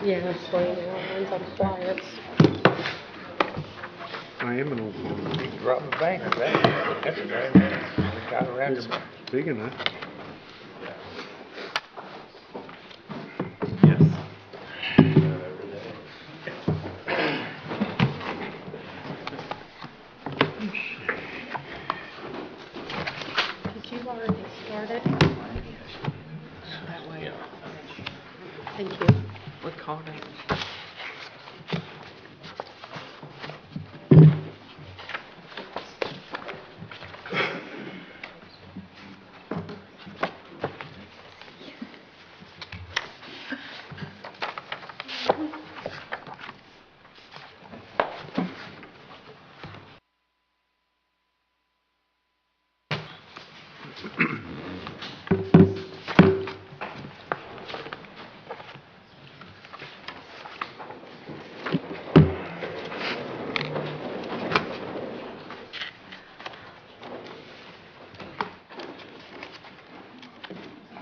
Yeah, playing outlines on flyers. I am an old farmer. You can rob a bank with that. That's a great man. Got around It's your big enough. Did you already start it? That way. Thank you. We called it.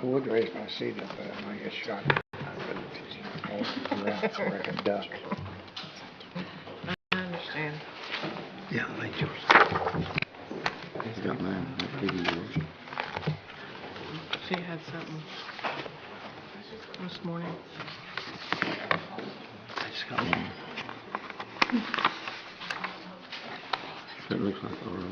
I would raise my seat up, but I might get shot. I couldn't around so I could duck. I understand. Yeah, thank yours. He's got mine. I'll give you yours. She had something this morning. I just got one. It looks like a roll.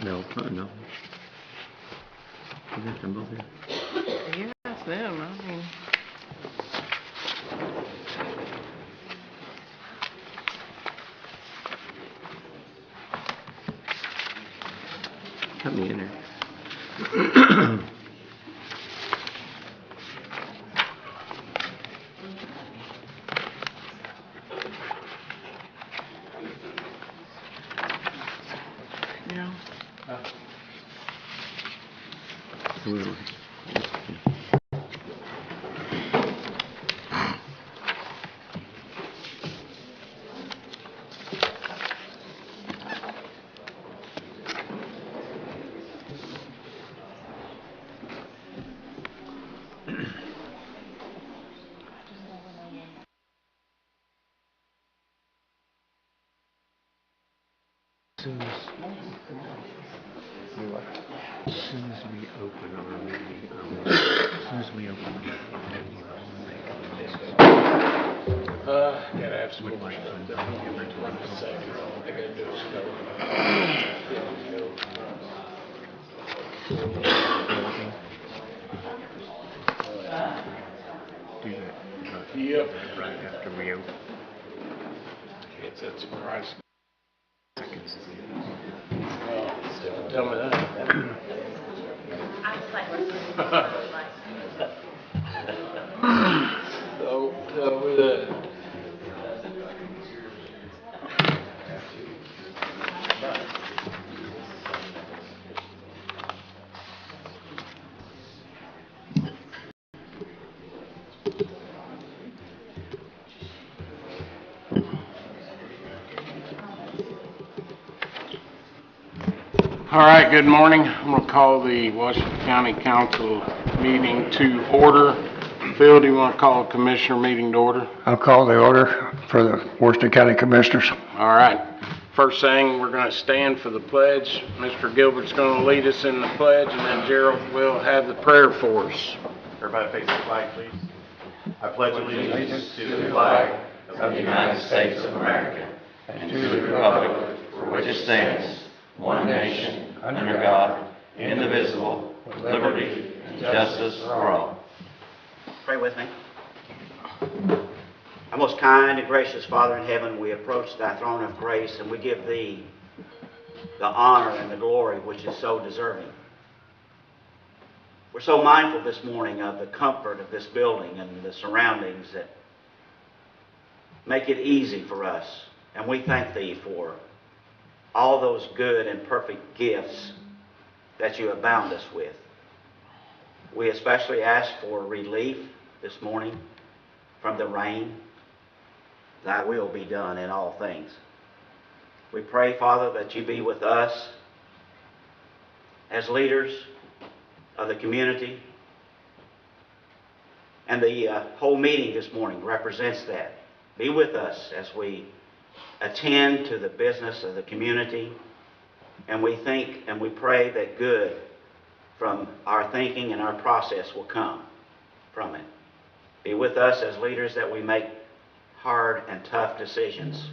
No, no. You got them both here? Yeah, it's them. I mean, Cut me in there. yeah. Really? As soon as we open our meeting, as soon as we open the meeting, Gotta have some more. I gotta do do that. Yep. Right after we open. It's a surprise. Seconds. Tell me that. Oh, tell me that. All right, good morning. I'm going to call the Washington County Council meeting to order. Phil, do you want to call a commissioner meeting to order? I'll call the order for the Washington County Commissioners. All right. First thing, we're going to stand for the pledge. Mr. Gilbert's going to lead us in the pledge, and then Gerald will have the prayer for us. Everybody face the flag, please. I pledge allegiance to the flag of the United States of America and to the republic for which it stands, one nation, under God, indivisible, with liberty and justice for all. Pray with me. Our most kind and gracious Father in heaven, we approach thy throne of grace and we give thee the honor and the glory which is so deserving. We're so mindful this morning of the comfort of this building and the surroundings that make it easy for us. And we thank thee for all those good and perfect gifts that you have bound us with. We especially ask for relief this morning from the rain. Thy will be done in all things. We pray, Father, that you be with us as leaders of the community. And the whole meeting this morning represents that. Be with us as we attend to the business of the community, and we think and we pray that good from our thinking and our process will come from it. Be with us as leaders that we make hard and tough decisions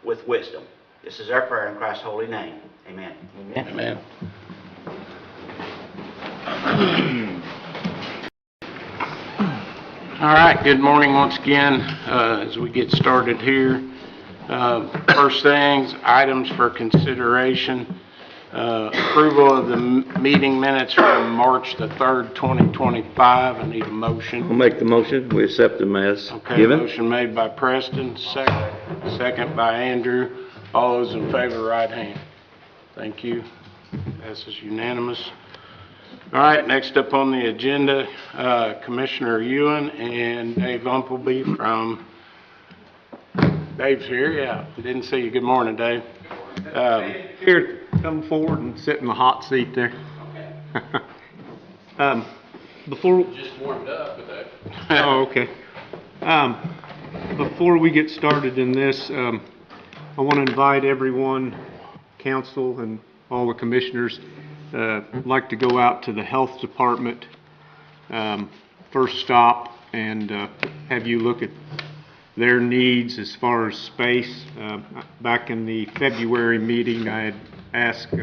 with wisdom. This is our prayer in Christ's holy name. Amen. Amen. All right, good morning once again. As we get started here, first things, items for consideration. Approval of the meeting minutes from March the 3rd, 2025. I need a motion. I'll make the motion. We accept them as Okay, given. motion made by Preston, second by Andrew. All those in favor, right hand. Thank you. Passes unanimous. All right, next up on the agenda, Commissioner Ewan and Dave Umpleby from, Dave's here, yeah. Didn't see you. Good morning, Dave. Here, come forward and sit in the hot seat there. Before. Just warmed up with that. Oh, okay. Before we get started in this, I want to invite everyone, council and all the commissioners, I'd like to go out to the health department, first stop, and have you look at their needs as far as space. Back in the February meeting, I had asked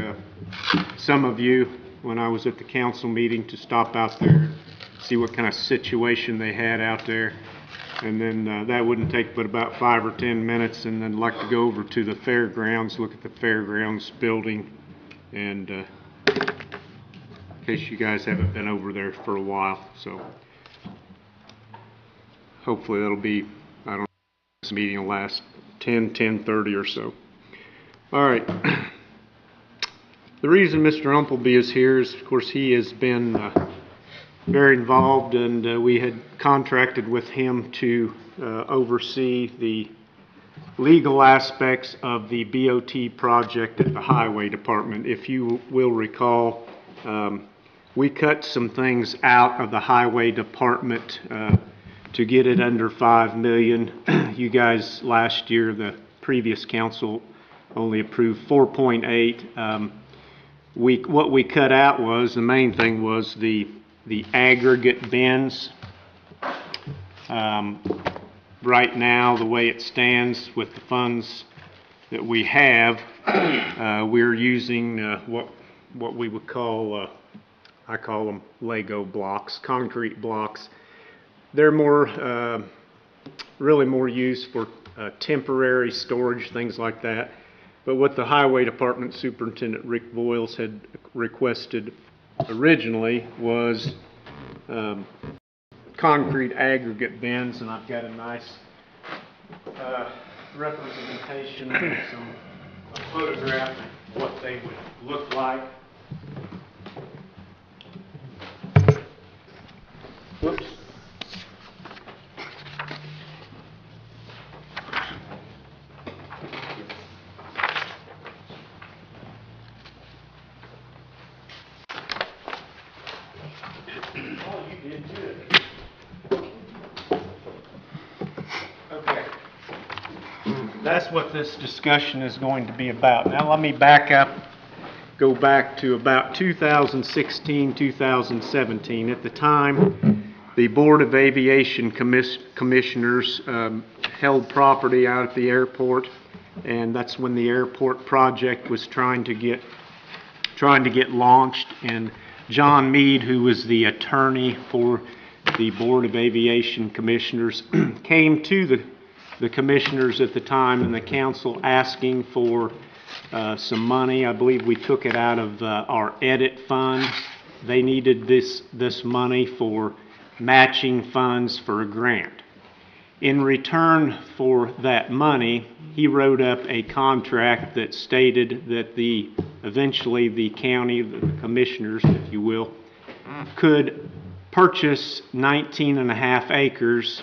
some of you when I was at the council meeting to stop out there, see what kind of situation they had out there. And then that wouldn't take but about 5 or 10 minutes, and then I'd like to go over to the fairgrounds, look at the fairgrounds building, and in case you guys haven't been over there for a while. So hopefully that'll be, I don't know, this meeting will last 10:30 or so. All right. The reason Mr. Umpleby is here is, of course, he has been very involved, and we had contracted with him to oversee the legal aspects of the BOT project at the Highway Department. If you will recall, we cut some things out of the Highway Department to get it under $5 million. You guys last year, the previous council only approved 4.8. What we cut out was, the main thing was the aggregate bins. Right now, the way it stands with the funds that we have, we're using what we would call, I call them Lego blocks, concrete blocks. They're more, really more used for temporary storage, things like that. But what the Highway Department Superintendent Rick Voiles had requested originally was concrete aggregate bins, and I've got a nice representation, a photograph of what they would look like. Whoops. Okay. That's what this discussion is going to be about. Now let me back up, go back to about 2016, 2017. At the time, the Board of Aviation Commissioners held property out at the airport, and that's when the airport project was trying to get launched. And John Mead, who was the attorney for the Board of Aviation Commissioners, came to the commissioners at the time and the council asking for some money. I believe we took it out of our edit fund. They needed this money for matching funds for a grant. In return for that money, he wrote up a contract that stated that eventually the county, the commissioners, if you will, could purchase 19.5 acres.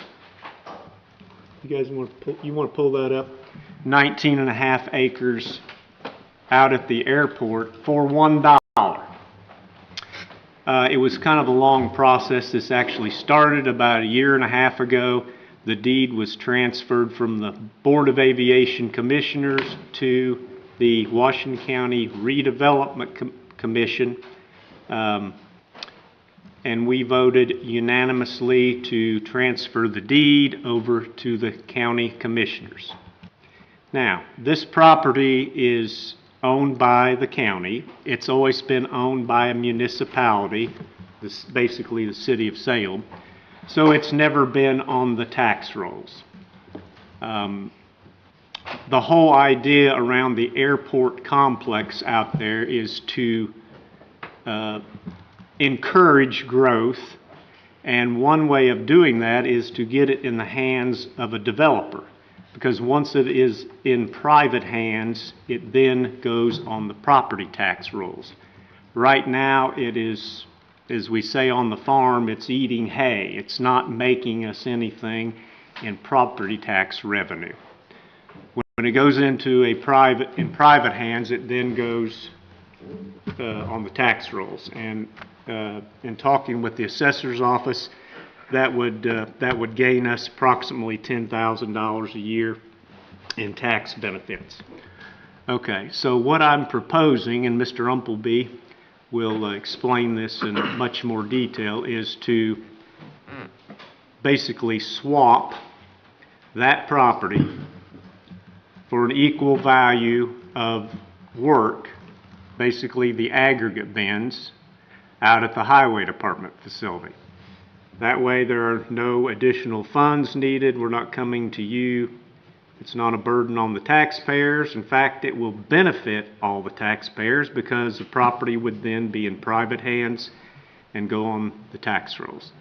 You guys want to pull that up? 19.5 acres out at the airport for $1. It was kind of a long process. This actually started about a year and a half ago. The deed was transferred from the Board of Aviation Commissioners to the Washington County Redevelopment Commission. And we voted unanimously to transfer the deed over to the county commissioners. Now, this property is owned by the county. It's always been owned by a municipality, basically the city of Salem. So it's never been on the tax rolls. The whole idea around the airport complex out there is to encourage growth, and one way of doing that is to get it in the hands of a developer, because once it is in private hands, it then goes on the property tax rolls. Right now, it is, as we say on the farm, it's eating hay. It's not making us anything in property tax revenue. When it goes into in private hands, it then goes on the tax rolls. And in talking with the assessor's office, that would gain us approximately $10,000 a year in tax benefits. Okay, so what I'm proposing, and Mr. Umpleby will explain this in much more detail, is to basically swap that property for an equal value of work, basically the aggregate bins, out at the Highway Department facility. That way there are no additional funds needed. We're not coming to you. It's not a burden on the taxpayers. In fact, it will benefit all the taxpayers because the property would then be in private hands and go on the tax rolls.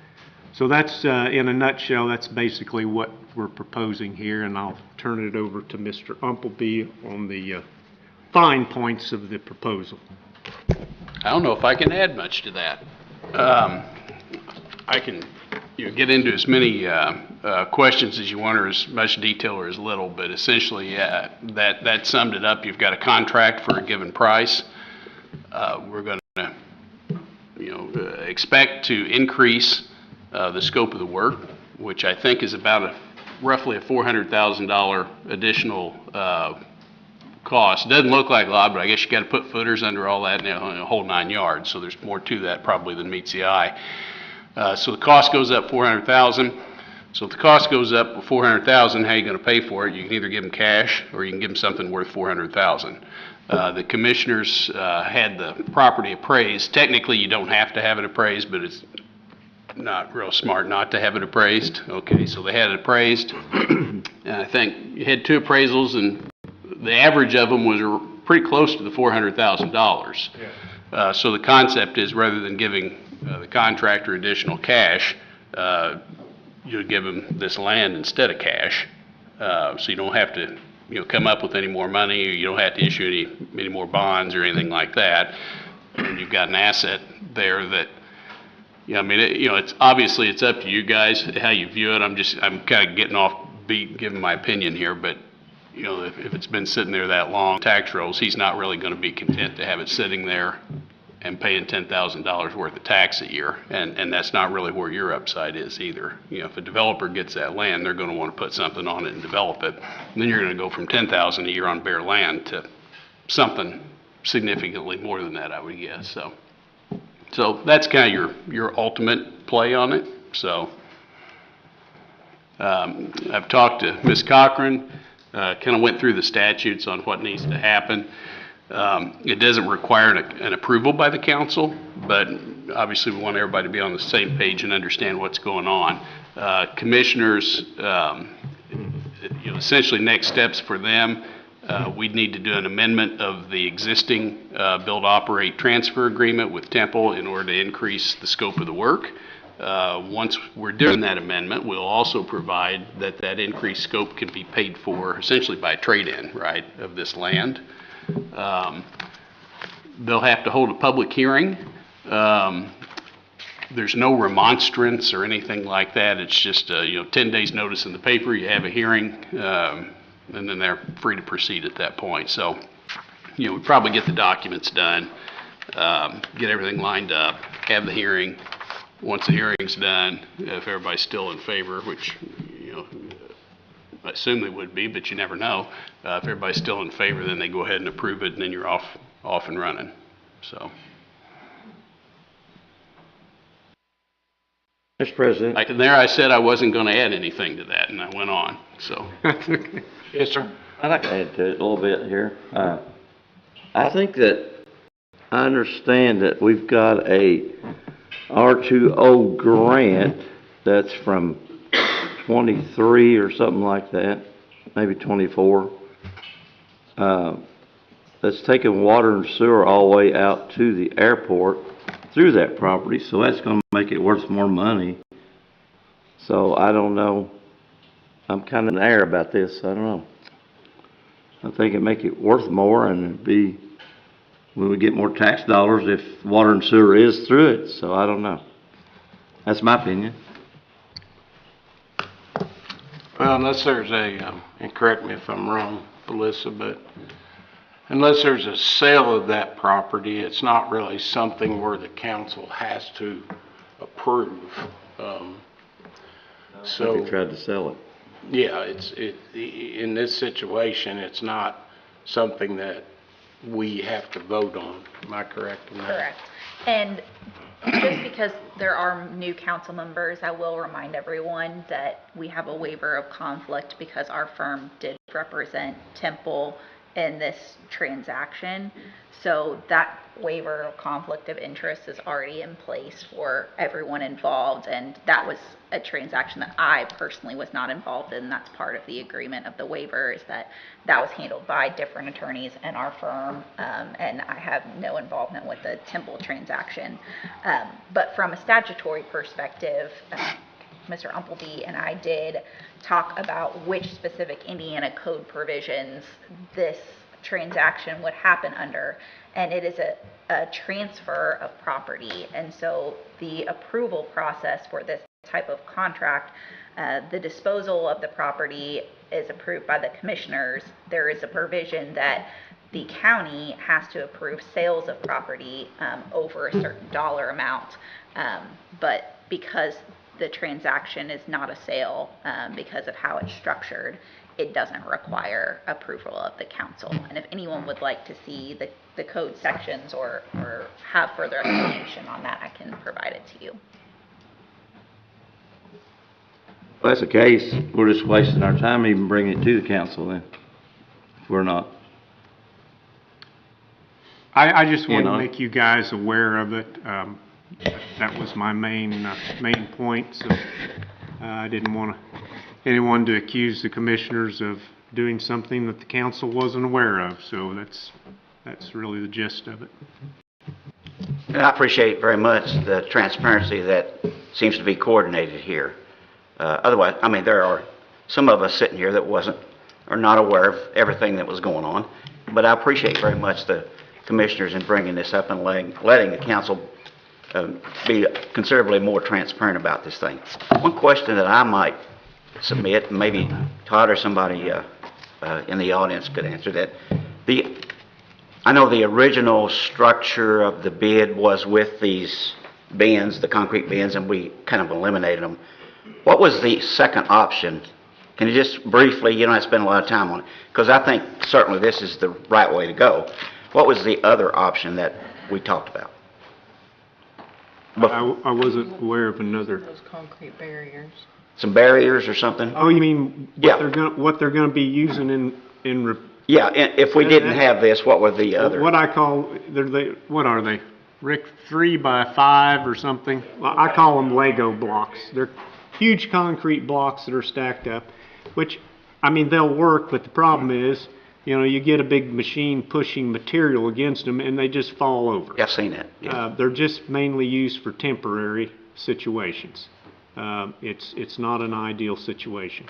So that's, in a nutshell, that's basically what we're proposing here, and I'll turn it over to Mr. Umpleby on the fine points of the proposal. I don't know if I can add much to that. I can get into as many questions as you want, or as much detail or as little, but essentially that summed it up. You've got a contract for a given price. We're going to expect to increase the scope of the work, which I think is about roughly a $400,000 additional cost. Doesn't look like a lot, but I guess you got to put footers under all that and a whole 9 yards. So there's more to that probably than meets the eye. So the cost goes up $400,000. So if the cost goes up $400,000, how are you going to pay for it? You can either give them cash or you can give them something worth $400,000. The commissioners had the property appraised. Technically, you don't have to have it appraised, but it's not real smart not to have it appraised. Okay, so they had it appraised. And I think you had 2 appraisals, and the average of them was pretty close to the $400,000. Yeah. So the concept is, rather than giving the contractor additional cash, you give them this land instead of cash, so you don't have to come up with any more money, or you don't have to issue any more bonds or anything like that. And you've got an asset there that, I mean, it's obviously it's up to you guys how you view it. I'm kind of getting off beat giving my opinion here, but if it's been sitting there that long, tax rolls, he's not really going to be content to have it sitting there and paying $10,000 worth of tax a year, and that's not really where your upside is either. If a developer gets that land, they're going to want to put something on it and develop it, and then you're going to go from $10,000 a year on bare land to something significantly more than that, I would guess. So that's kind of your ultimate play on it. So I've talked to Ms. Cochran, kind of went through the statutes on what needs to happen. It doesn't require an approval by the council, but obviously we want everybody to be on the same page and understand what's going on. Commissioners, essentially next steps for them, we'd need to do an amendment of the existing build, operate, transfer agreement with Temple in order to increase the scope of the work. Once we're doing that amendment, we'll also provide that increased scope can be paid for essentially by trade-in, right, of this land. They'll have to hold a public hearing. There's no remonstrance or anything like that. It's just 10 days notice in the paper. You have a hearing, and then they're free to proceed at that point. So we probably get the documents done get everything lined up, have the hearing. Once the hearing's done, if everybody's still in favor, which, you know, I assume they would be, but you never know. If everybody's still in favor, then they go ahead and approve it, and then you're off and running. So, Mr. President, I said I wasn't going to add anything to that, and I went on, so. Yes, sir. I'd like to add to it a little bit here. I think that I understand that we've got a R2O grant that's from 23 or something like that, maybe 24. That's taking water and sewer all the way out to the airport through that property, so that's gonna make it worth more money. So I don't know, I'm kind of in the air about this, I don't know. I think it'd make it worth more and it'd be, we would get more tax dollars if water and sewer is through it, so I don't know. That's my opinion. Well, unless there's and correct me if I'm wrong, Alyssa, but unless there's a sale of that property, it's not really something where the council has to approve. So they tried to sell it. Yeah, in this situation, it's not something that we have to vote on. Am I correct in that? Correct. And just because there are new council members, I will remind everyone that we have a waiver of conflict because our firm did represent Temple in this transaction. So that waiver of conflict of interest is already in place for everyone involved. And that was a transaction that I personally was not involved in. That's part of the agreement of the waiver, is that that was handled by different attorneys in our firm. And I have no involvement with the Temple transaction. But from a statutory perspective, Mr. Umpleby and I did talk about which specific Indiana code provisions this transaction would happen under, and it is a transfer of property. And so the approval process for this type of contract, the disposal of the property is approved by the commissioners. There is a provision that the county has to approve sales of property over a certain dollar amount, but because the transaction is not a sale, because of how it's structured, it doesn't require approval of the council. And if anyone would like to see the code sections or have further explanation on that, I can provide it to you. If that's the case, we're just wasting our time even bringing it to the council then. If we're not. I just want You know. to make you guys aware of it. That was my main point, so I didn't want anyone to accuse the commissioners of doing something that the council wasn't aware of, so that's really the gist of it. And I appreciate very much the transparency that seems to be coordinated here. Otherwise, I mean, there are some of us sitting here that are not aware of everything that was going on, but I appreciate very much the commissioners in bringing this up and letting the council be considerably more transparent about this thing. One question that I might submit, and maybe Todd or somebody in the audience could answer that. I know the original structure of the bid was with these bins, the concrete bins, and we kind of eliminated them. What was the second option? Can you just briefly, you don't have to spend a lot of time on it, because I think certainly this is the right way to go. What was the other option that we talked about? I wasn't aware of another. Those concrete barriers. Some barriers or something? Oh, you mean Yeah. what they're gonna be using in Yeah, and if we didn't have this, what were the other? what I call, what are they? Rick, 3x5 or something? Well, I call them Lego blocks. They're huge concrete blocks that are stacked up, which, I mean, they'll work, but the problem is, you get a big machine pushing material against them and they just fall over. Yeah, I've seen that. Yeah. They're just mainly used for temporary situations. It's not an ideal situation.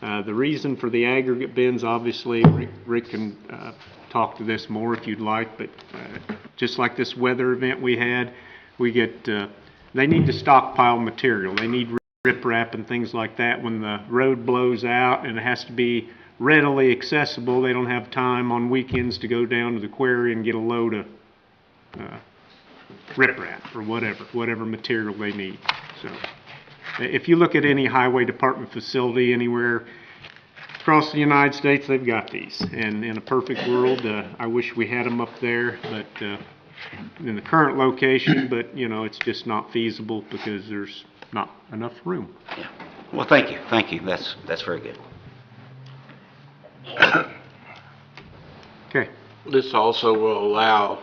The reason for the aggregate bins, obviously, Rick can talk to this more if you'd like, but just like this weather event we had, they need to stockpile material. They need riprap and things like that when the road blows out, and it has to be readily accessible. They don't have time on weekends to go down to the quarry and get a load of riprap or whatever material they need. So if you look at any highway department facility anywhere across the United States, they've got these. And in a perfect world, I wish we had them up there, but in the current location, but you know, it's just not feasible because there's not enough room. Yeah. Well, thank you. Thank you. That's very good. Okay. This also will allow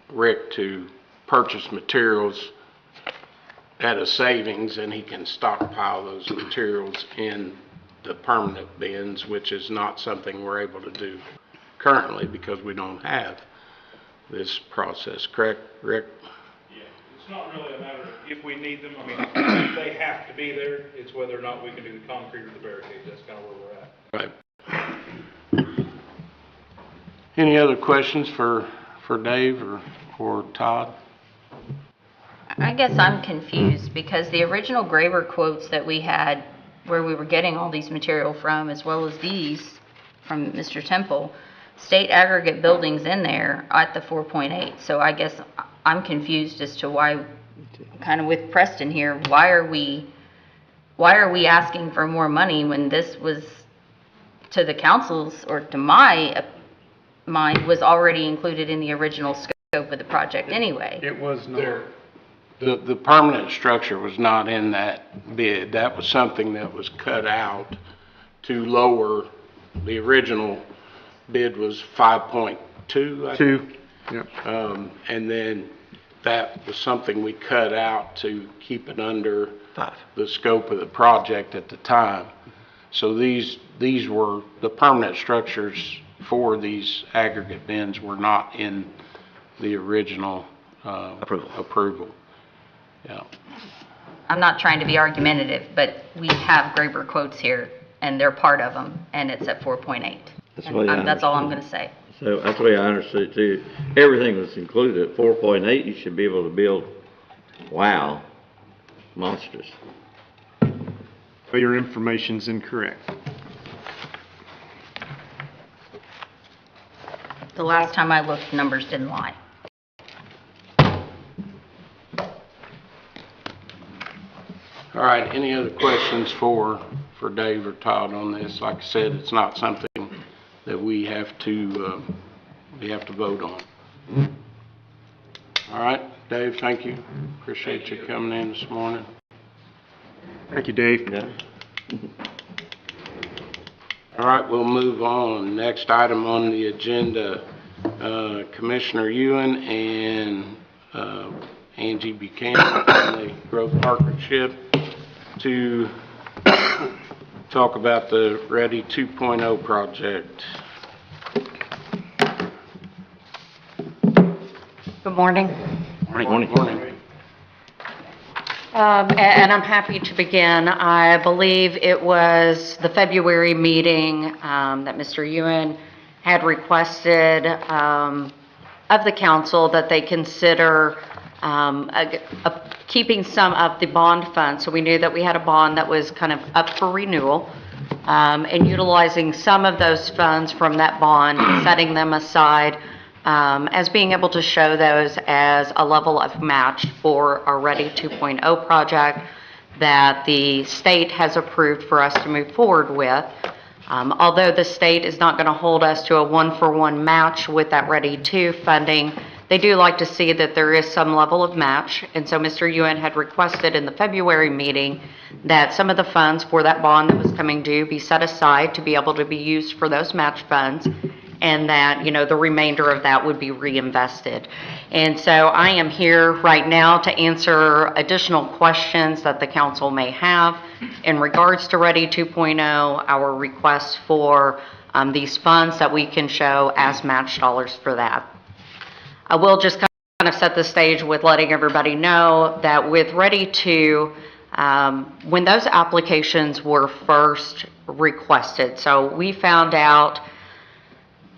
Rick to purchase materials at a savings, and he can stockpile those materials in the permanent bins, which is not something we're able to do currently because we don't have this process. Correct, Rick? Yeah, it's not really a matter of if we need them. I mean, they have to be there. It's whether or not we can do the concrete or the barricades. That's kind of where we're at. Right. Any other questions for Dave or Todd? I guess I'm confused because the original Graber quotes that we had where we were getting all these material from, as well as these from Mr. Temple, state aggregate buildings in there at the 4.8. So I guess I'm confused as to why, kind of with Preston here, why are we asking for more money when this was, to the council's or to my mind, was already included in the original scope of the project anyway? It was not. The permanent structure was not in that bid. That was something that was cut out to lower. The original bid was 5.2, I think. 2. Yep. And then that was something we cut out to keep it under 5. the scope of the project at the time. So these were, the permanent structures for these aggregate bins were not in the original approval. Yeah. I'm not trying to be argumentative, but we have Graber quotes here, and they're part of them, and it's at 4.8. That's all I'm going to say. So that's the way I understood it too. Everything was included at 4.8. You should be able to build, wow, monsters. But your information's incorrect. The last time I looked, numbers didn't lie. All right, any other questions for Dave or Todd on this? Like I said, it's not something that we have to vote on. All right, Dave, thank you. Appreciate you coming in this morning. Thank you, Dave. Yeah. All right, we'll move on. Next item on the agenda, Commissioner Ewan and Angie Buchanan from the Growth Partnership to talk about the Ready 2.0 project. Good morning. Morning. And I'm happy to begin. I believe it was the February meeting that Mr. Ewan had requested of the council that they consider keeping some of the bond funds. So we knew that we had a bond that was kind of up for renewal, and utilizing some of those funds from that bond, setting them aside as being able to show those as a level of match for our Ready 2.0 project that the state has approved for us to move forward with. Although the state is not going to hold us to a one-for-one match with that Ready 2 funding, they do like to see that there is some level of match. And so Mr. Ewan had requested in the February meeting that some of the funds for that bond that was coming due be set aside to be able to be used for those match funds, and that, you know, the remainder of that would be reinvested. And so I am here right now to answer additional questions that the council may have in regards to Ready 2.0, our request for these funds that we can show as match dollars for that. I will just kind of set the stage with letting everybody know that with Ready 2, when those applications were first requested, so we found out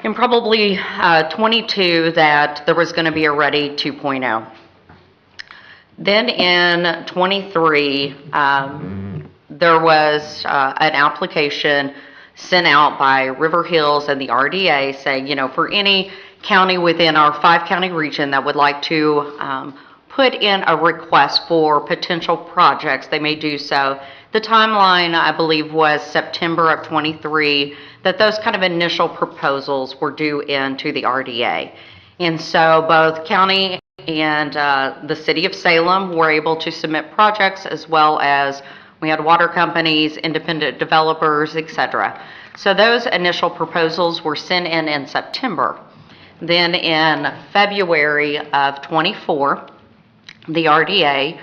in probably 22 that there was going to be a Ready 2.0. Then in 23, there was an application sent out by River Hills and the RDA saying, you know, for any county within our 5-county region that would like to put in a request for potential projects, they may do so. The timeline, I believe, was September of '23, that those kind of initial proposals were due into the RDA. And so both county and the city of Salem were able to submit projects, as well as we had water companies, independent developers, etc. So those initial proposals were sent in September. Then in February of '24, the RDA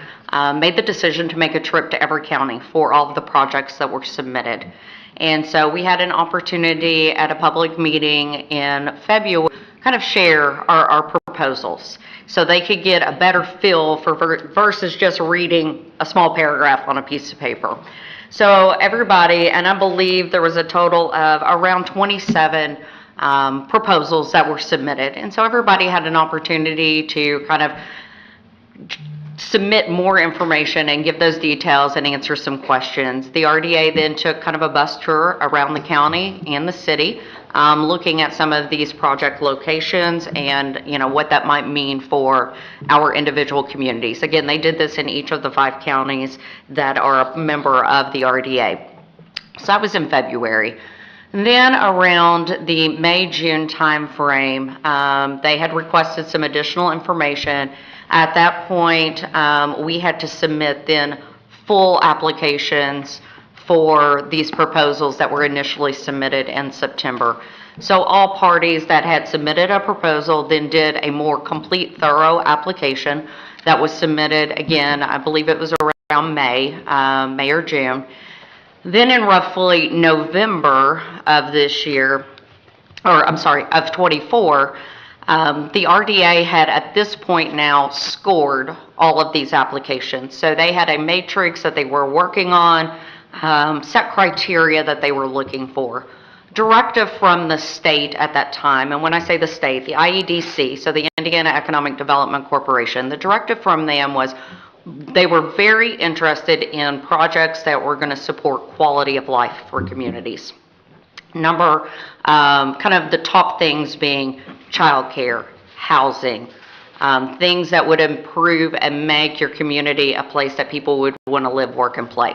made the decision to make a trip to every county for all of the projects that were submitted. And so we had an opportunity at a public meeting in February kind of share our proposals so they could get a better feel for versus just reading a small paragraph on a piece of paper. So everybody, and I believe there was a total of around 27 proposals that were submitted. And so everybody had an opportunity to kind of submit more information and give those details and answer some questions. The RDA then took kind of a bus tour around the county and the city, looking at some of these project locations and, you know, what that might mean for our individual communities. Again, they did this in each of the 5 counties that are a member of the RDA. So that was in February. And then around the May-June timeframe, they had requested some additional information. At that point, we had to submit then full applications for these proposals that were initially submitted in September. So all parties that had submitted a proposal then did a more complete, thorough application that was submitted, again, I believe it was around May or June. Then in roughly November of this year, of '24, the RDA had at this point now scored all of these applications. So they had a matrix that they were working on, set criteria that they were looking for. Directive from the state at that time, and when I say the state, the IEDC, so the Indiana Economic Development Corporation, the directive from them was they were very interested in projects that were going to support quality of life for communities. Kind of the top things being childcare, housing, things that would improve and make your community a place that people would want to live, work, and play.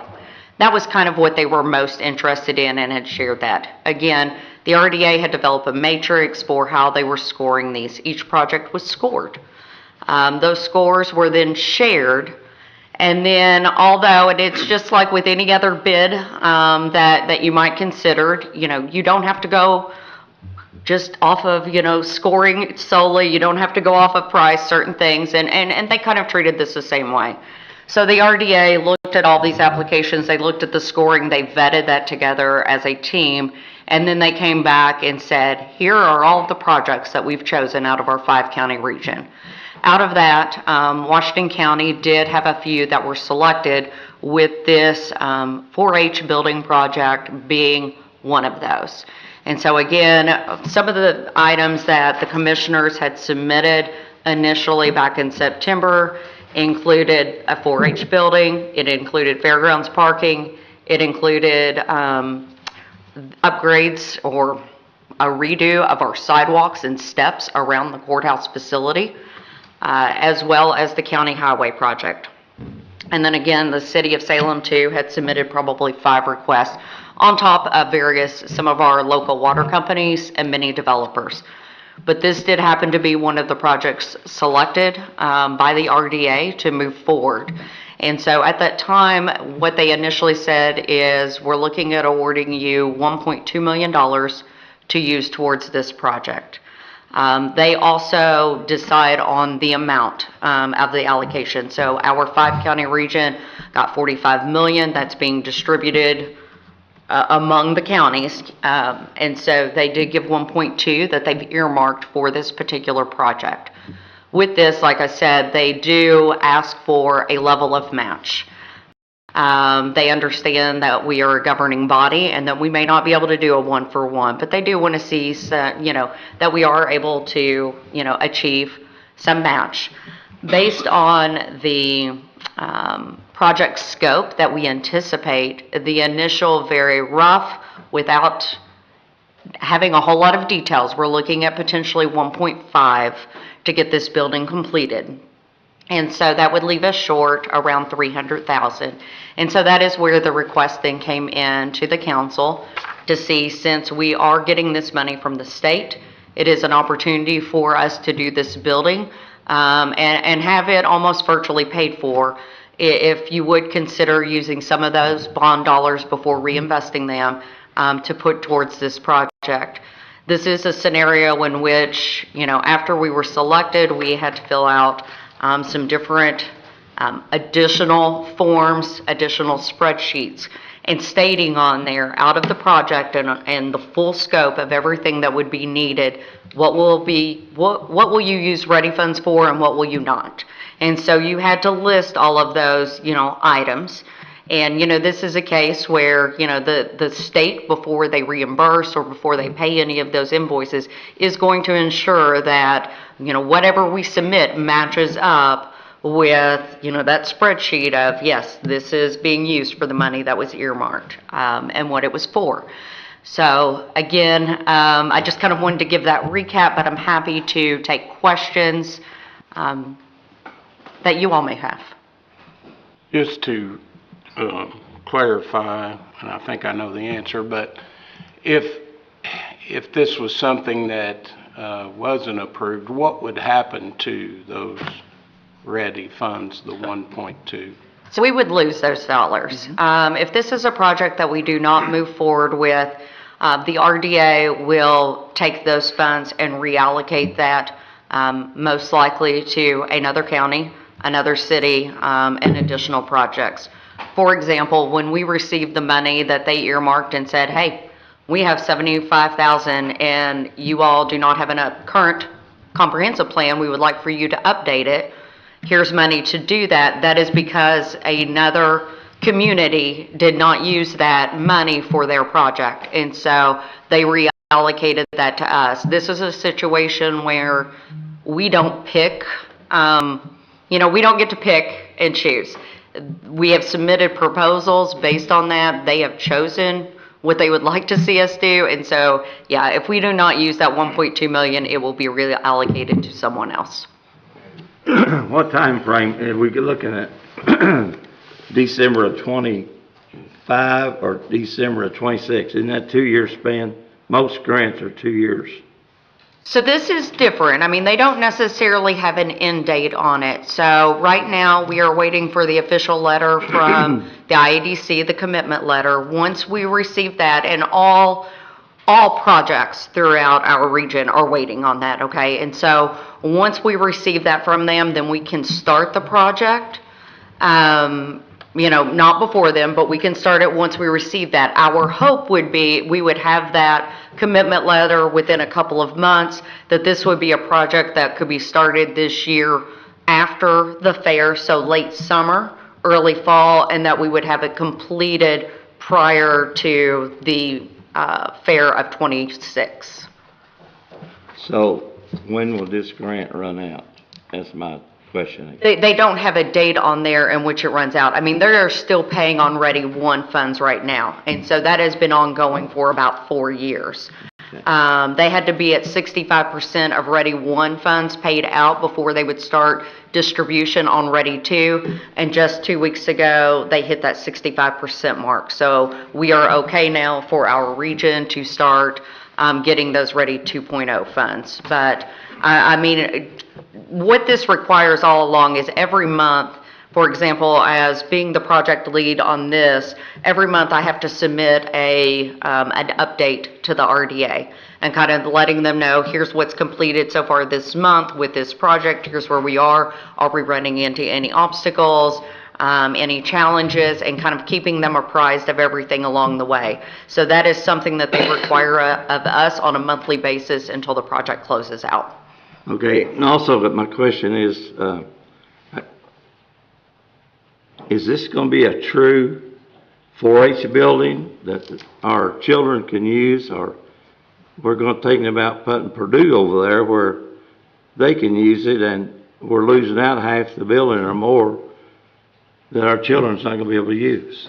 That was kind of what they were most interested in and had shared that. Again, the RDA had developed a matrix for how they were scoring these. Each project was scored. Those scores were then shared. And then, although it's just like with any other bid that you might consider, you know, you don't have to go just off of, you know, scoring solely. You don't have to go off of price, certain things. And they kind of treated this the same way. So the RDA looked at all these applications. They looked at the scoring. They vetted that together as a team. And then they came back and said, here are all of the projects that we've chosen out of our 5-county region. Out of that, Washington County did have a few that were selected, with this 4-H building project being one of those. And so again, some of the items that the commissioners had submitted initially back in September included a 4-H building, it included fairgrounds parking, it included upgrades or a redo of our sidewalks and steps around the courthouse facility, as well as the county highway project. And then again, the city of Salem too had submitted probably 5 requests on top of some of our local water companies and many developers. But this did happen to be one of the projects selected by the RDA to move forward. And so at that time, what they initially said is, we're looking at awarding you $1.2 million to use towards this project. They also decide on the amount of the allocation. So our 5-county region got $45 million that's being distributed among the counties. And so they did give 1.2 that they've earmarked for this particular project. With this, like I said, they do ask for a level of match. They understand that we are a governing body and that we may not be able to do a 1-for-1, but they do want to see, that we are able to, achieve some match. Based on the project scope that we anticipate, the initial very rough, without having a whole lot of details. We're looking at potentially 1.5 to get this building completed. And so that would leave us short around 300,000. And so that is where the request then came in to the council to see, since we are getting this money from the state, it is an opportunity for us to do this building and have it almost virtually paid for. If you would consider using some of those bond dollars before reinvesting them to put towards this project. This is a scenario in which, you know, after we were selected, we had to fill out some different additional forms, additional spreadsheets, and stating on there out of the project and the full scope of everything that would be needed, what will you use ready funds for and what will you not. And so you had to list all of those, you know, items. And, you know, this is a case where, you know, the state, before they reimburse or before they pay any of those invoices, is going to ensure that, you know, whatever we submit matches up with, you know, that spreadsheet of, yes, this is being used for the money that was earmarked and what it was for. So, again, I just kind of wanted to give that recap, but I'm happy to take questions that you all may have. Just to clarify, and I think I know the answer, but if this was something that wasn't approved, what would happen to those ready funds, the 1.2? So we would lose those dollars. If this is a project that we do not move forward with, the RDA will take those funds and reallocate that most likely to another county, another city, and additional projects. For example, when we received the money that they earmarked and said, hey, we have $75,000 and you all do not have a current comprehensive plan, we would like for you to update it. Here's money to do that. That is because another community did not use that money for their project. And so they reallocated that to us. This is a situation where we don't pick, you know, we don't get to pick and choose. We have submitted proposals based on that. They have chosen what they would like to see us do. And so, yeah, if we do not use that 1.2 million, it will be reallocated to someone else. What time frame are we looking at? December of 25 or December of 26? Isn't that 2-year span? Most grants are 2 years. So this is different. I mean, they don't necessarily have an end date on it. So right now, we are waiting for the official letter from the IADC, the commitment letter. Once we receive that, and all projects throughout our region are waiting on that, okay? And so once we receive that from them, then we can start the project. You know, not before then, but we can start it once we receive that. Our hope would be we would have that commitment letter within a couple of months, that this would be a project that could be started this year after the fair, so late summer, early fall, and that we would have it completed prior to the fair of 26. So when will this grant run out? That's my question. They don't have a date on there in which it runs out. I mean, they're still paying on Ready One funds right now. And so that has been ongoing for about 4 years. They had to be at 65% of Ready One funds paid out before they would start distribution on Ready Two. And just 2 weeks ago, they hit that 65% mark. So we are okay now for our region to start getting those Ready 2.0 funds. But I mean, what this requires all along is every month, for example, as being the project lead on this, every month I have to submit an update to the RDA and kind of letting them know, here's what's completed so far this month with this project, here's where we are we running into any obstacles, any challenges, and kind of keeping them apprised of everything along the way. So that is something that they require of us on a monthly basis until the project closes out. Okay, and also my question is this going to be a true 4-H building that our children can use, or we're going to think about putting Purdue over there where they can use it and we're losing out half the building or more that our children's not going to be able to use?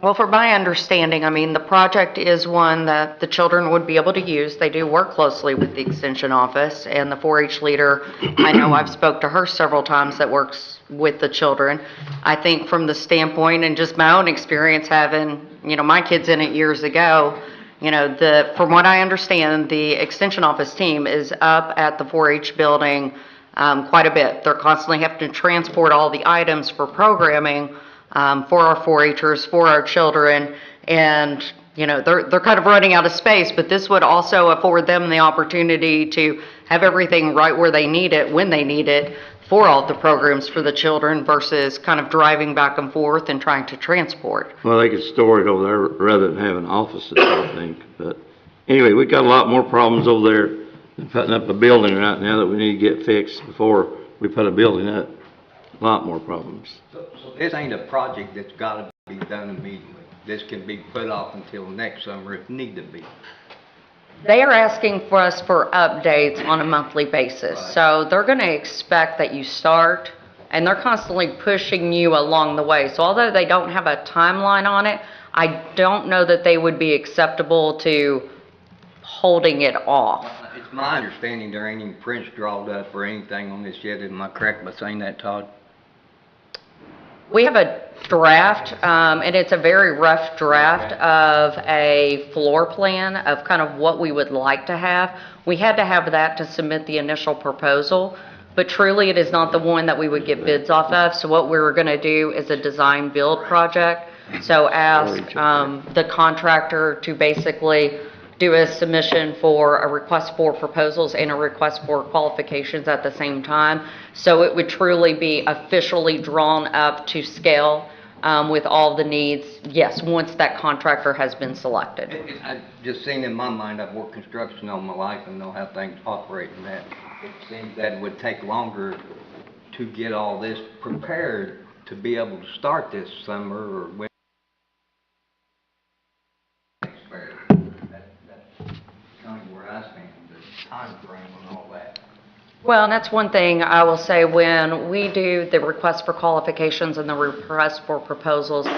Well, from my understanding, I mean, the project is one that the children would be able to use. They do work closely with the Extension office, and the 4-H leader, I know I've spoke to her several times, that works with the children. I think from the standpoint, and just my own experience having, my kids in it years ago, from what I understand, the Extension office team is up at the 4-H building quite a bit. They're constantly having to transport all the items for programming for our 4-Hers, for our children, and, they're kind of running out of space, but this would also afford them the opportunity to have everything right where they need it, when they need it, for all the programs for the children versus kind of driving back and forth and trying to transport. Well, they could store it over there rather than having offices, I think. But anyway, we've got a lot more problems over there than putting up a building right now that we need to get fixed before we put a building up. A lot more problems. So this ain't a project that's gotta be done immediately. This can be put off until next summer if need to be. They are asking for us for updates on a monthly basis. Right. So they're going to expect that you start, and they're constantly pushing you along the way. So although they don't have a timeline on it, I don't know that they would be acceptable to holding it off. It's my understanding there ain't any prints drawn up or anything on this yet. Am I correct by saying that, Todd? We have a draft, and it's a very rough draft of a floor plan of kind of what we would like to have. We had to have that to submit the initial proposal, but truly it is not the one that we would get bids off of. So what we were going to do is a design build project. So ask the contractor to basically do a submission for a request for proposals and a request for qualifications at the same time. So it would truly be officially drawn up to scale with all the needs, yes, once that contractor has been selected. I just seen in my mind, I've worked construction all my life and know how things operate in that. It seems that it would take longer to get all this prepared to be able to start this summer or when. I stand, the time frame and all that. Well, and that's one thing I will say, when we do the request for qualifications and the request for proposals,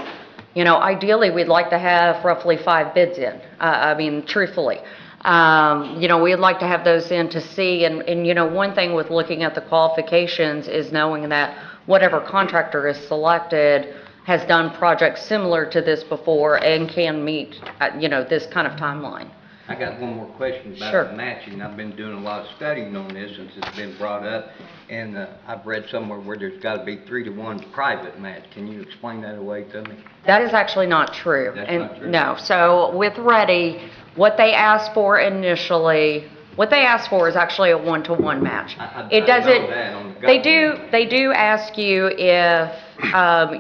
ideally we'd like to have roughly 5 bids in. I mean, truthfully. We'd like to have those in to see, and one thing with looking at the qualifications is knowing that whatever contractor is selected has done projects similar to this before and can meet, this kind of timeline. I got one more question about Sure. the matching. I've been doing a lot of studying on this since it's been brought up, and I've read somewhere where there's got to be 3-to-1 private match. Can you explain that away to me? That is actually not true. That's And not true? no, so with Ready, what they asked for initially, what they asked for is actually a 1-to-1 match. I It doesn't, know that on the they government. do ask you if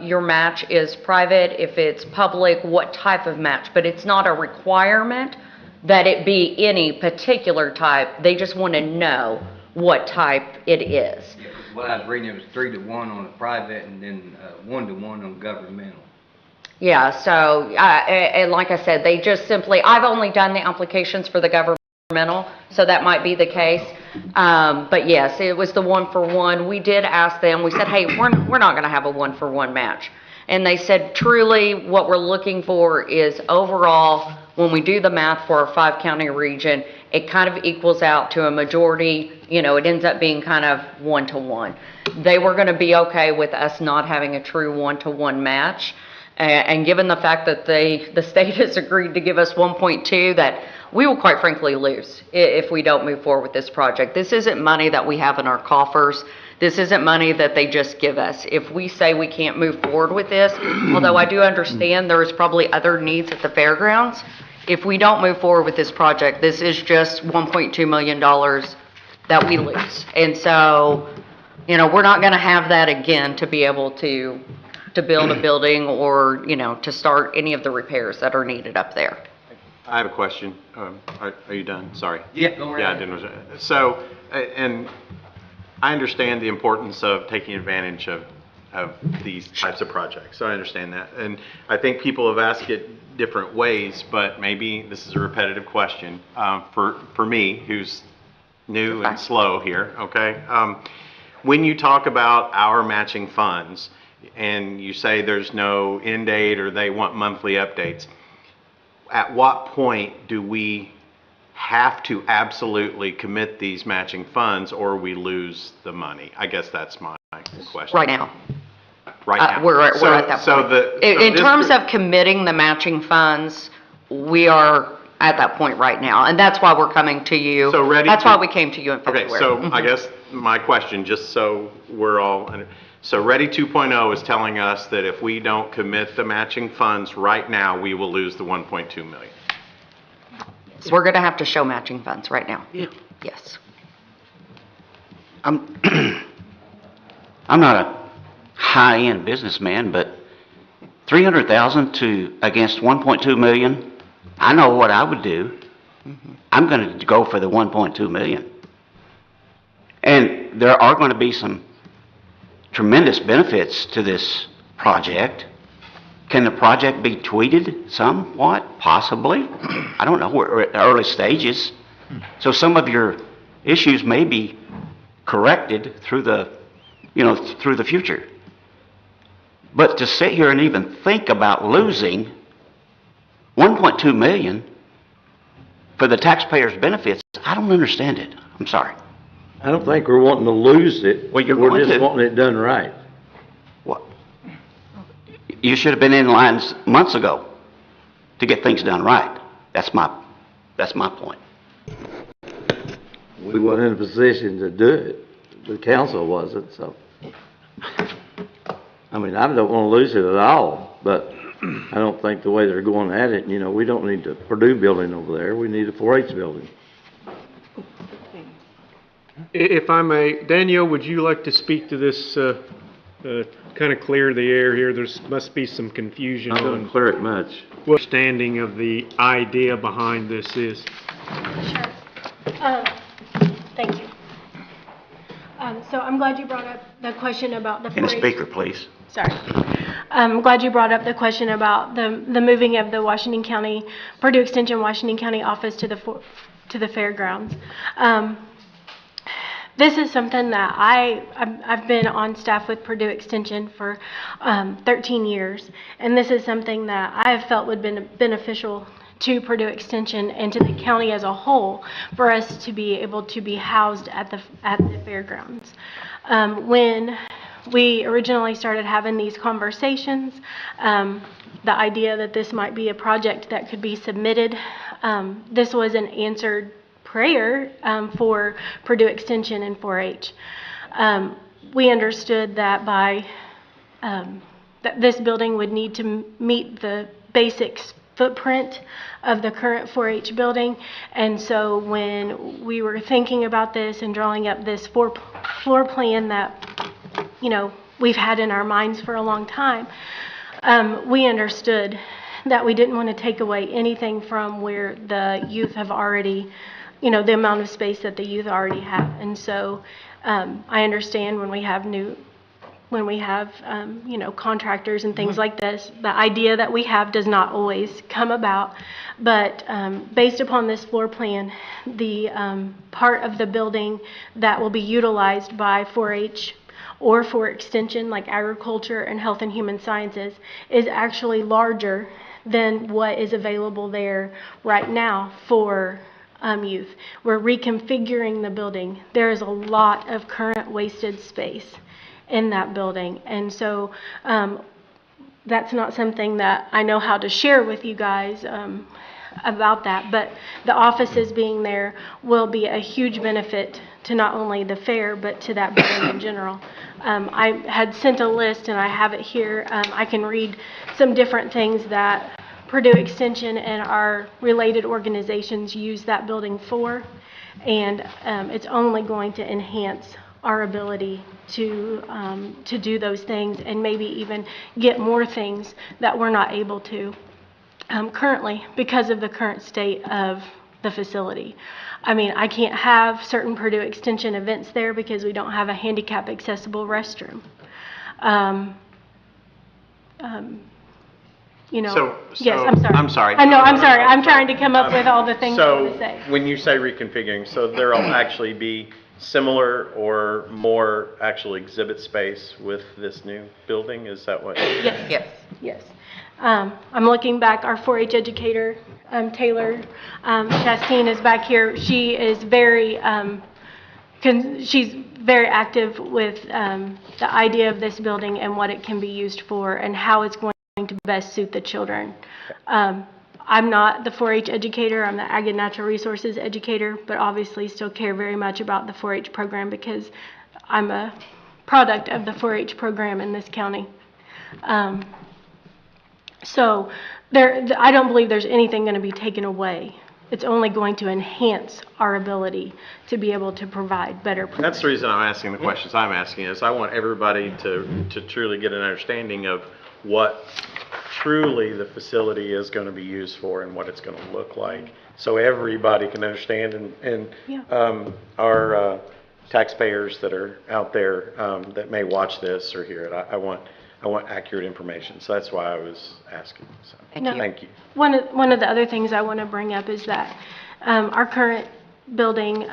your match is private, if it's public, what type of match, but it's not a requirement that it be any particular type. They just want to know what type it is. Yeah, what I was reading, it was 3-to-1 on the private and then 1-to-1 on governmental. Yeah, so, and like I said, they just simply, I've only done the applications for the governmental, so that might be the case. But yes, it was the 1-for-1. We did ask them, we said, hey, we're not going to have a 1-for-1 match. And they said, truly, what we're looking for is overall, when we do the math for our 5-county region, it kind of equals out to a majority, it ends up being kind of 1-to-1. They were going to be okay with us not having a true 1-to-1 match. And given the fact that the state has agreed to give us 1.2, that we will quite frankly lose if we don't move forward with this project. This isn't money that we have in our coffers. This isn't money that they just give us. If we say we can't move forward with this, although I do understand there is probably other needs at the fairgrounds, if we don't move forward with this project, this is just $1.2 million that we lose. And so, we're not going to have that again to be able to build a building or, to start any of the repairs that are needed up there. I have a question. Are you done? Sorry. Yeah, go right Yeah, I ahead. didn't. So, and I understand the importance of taking advantage of these types of projects. So I understand that. And I think people have asked it different ways, but maybe this is a repetitive question for me, who's new and slow here, okay? When you talk about our matching funds, and you say there's no end date or they want monthly updates, at what point do we have to absolutely commit these matching funds or we lose the money? I guess that's my question. Right now. Right now. We're at that So point. the. In terms of committing the matching funds, we are at that point right now, and that's why we're coming to you. So ready That's to- why we came to you in February. Okay, so I guess my question, just so we're all, so Ready 2.0 is telling us that if we don't commit the matching funds right now, we will lose the 1.2 million. So we're going to have to show matching funds right now. Yeah. Yes. I'm not a high-end businessman, but 300,000 against 1.2 million, I know what I would do. I'm going to go for the 1.2 million. And there are going to be some tremendous benefits to this project. Can the project be tweeted somewhat? Possibly. I don't know. We're at early stages. So some of your issues may be corrected through the future. But to sit here and even think about losing 1.2 million for the taxpayers' benefits, I don't understand it. I'm sorry. I don't think we're wanting to lose it. Well, you're We're going just to. wanting it done right. What? You should have been in line months ago to get things done right. That's my point. We weren't in a position to do it. The council wasn't, so. I mean, I don't want to lose it at all, but I don't think the way they're going at it, we don't need the Purdue building over there. We need a 4-H building. If I may, Danielle, would you like to speak to this, kind of clear the air here? Must be some confusion I don't on clear it much. what understanding of the idea behind this is. Sure. Thank you. So I'm glad you brought up the question about the 4-H. And a speaker, please. Sorry. I'm glad you brought up the question about the moving of the Purdue Extension Washington County office to the fairgrounds. This is something that I've been on staff with Purdue Extension for 13 years, and this is something that I have felt would be beneficial to Purdue Extension and to the county as a whole for us to be able to be housed at the fairgrounds. When we originally started having these conversations, the idea that this might be a project that could be submitted, this was an answered prayer for Purdue Extension and 4-H. We understood that that this building would need to meet the basic footprint of the current 4-H building, and so when we were thinking about this and drawing up this floor plan that we've had in our minds for a long time, we understood that we didn't want to take away anything from where the youth have already, the amount of space that the youth already have. And so I understand when we have contractors and things like this, the idea that we have does not always come about. But based upon this floor plan, the part of the building that will be utilized by 4-H or for extension like agriculture and health and human sciences is actually larger than what is available there right now for youth. We're reconfiguring the building. There is a lot of current wasted space in that building, and so that's not something that I know how to share with you guys about that, but the offices being there will be a huge benefit to not only the fair but to that building in general. I had sent a list and I have it here. I can read some different things that Purdue Extension and our related organizations use that building for, and it's only going to enhance our ability to do those things and maybe even get more things that we're not able to currently because of the current state of the facility. I mean, I can't have certain Purdue Extension events there because we don't have a handicap accessible restroom. Yes, I'm sorry. I'm sorry. I know, I'm sorry. I'm trying to come up with all the things I want to say. So when you say reconfiguring, so there'll actually be similar or more actual exhibit space with this new building? Is that what? Yes. Yes. Yes. I'm looking back, our 4-H educator, Taylor Chastain is back here. She is she's very active with the idea of this building and what it can be used for and how it's going to best suit the children. I'm not the 4-H educator, I'm the Ag and Natural Resources educator, but obviously still care very much about the 4-H program because I'm a product of the 4-H program in this county. So I don't believe there's anything going to be taken away. It's only going to enhance our ability to be able to provide better. That's the reason I'm asking the questions I'm asking is I want everybody to truly get an understanding of what truly the facility is going to be used for and what it's going to look like. So everybody can understand and our taxpayers that are out there that may watch this or hear it, I want accurate information. So that's why I was asking. So thank you. One of the other things I want to bring up is that our current building,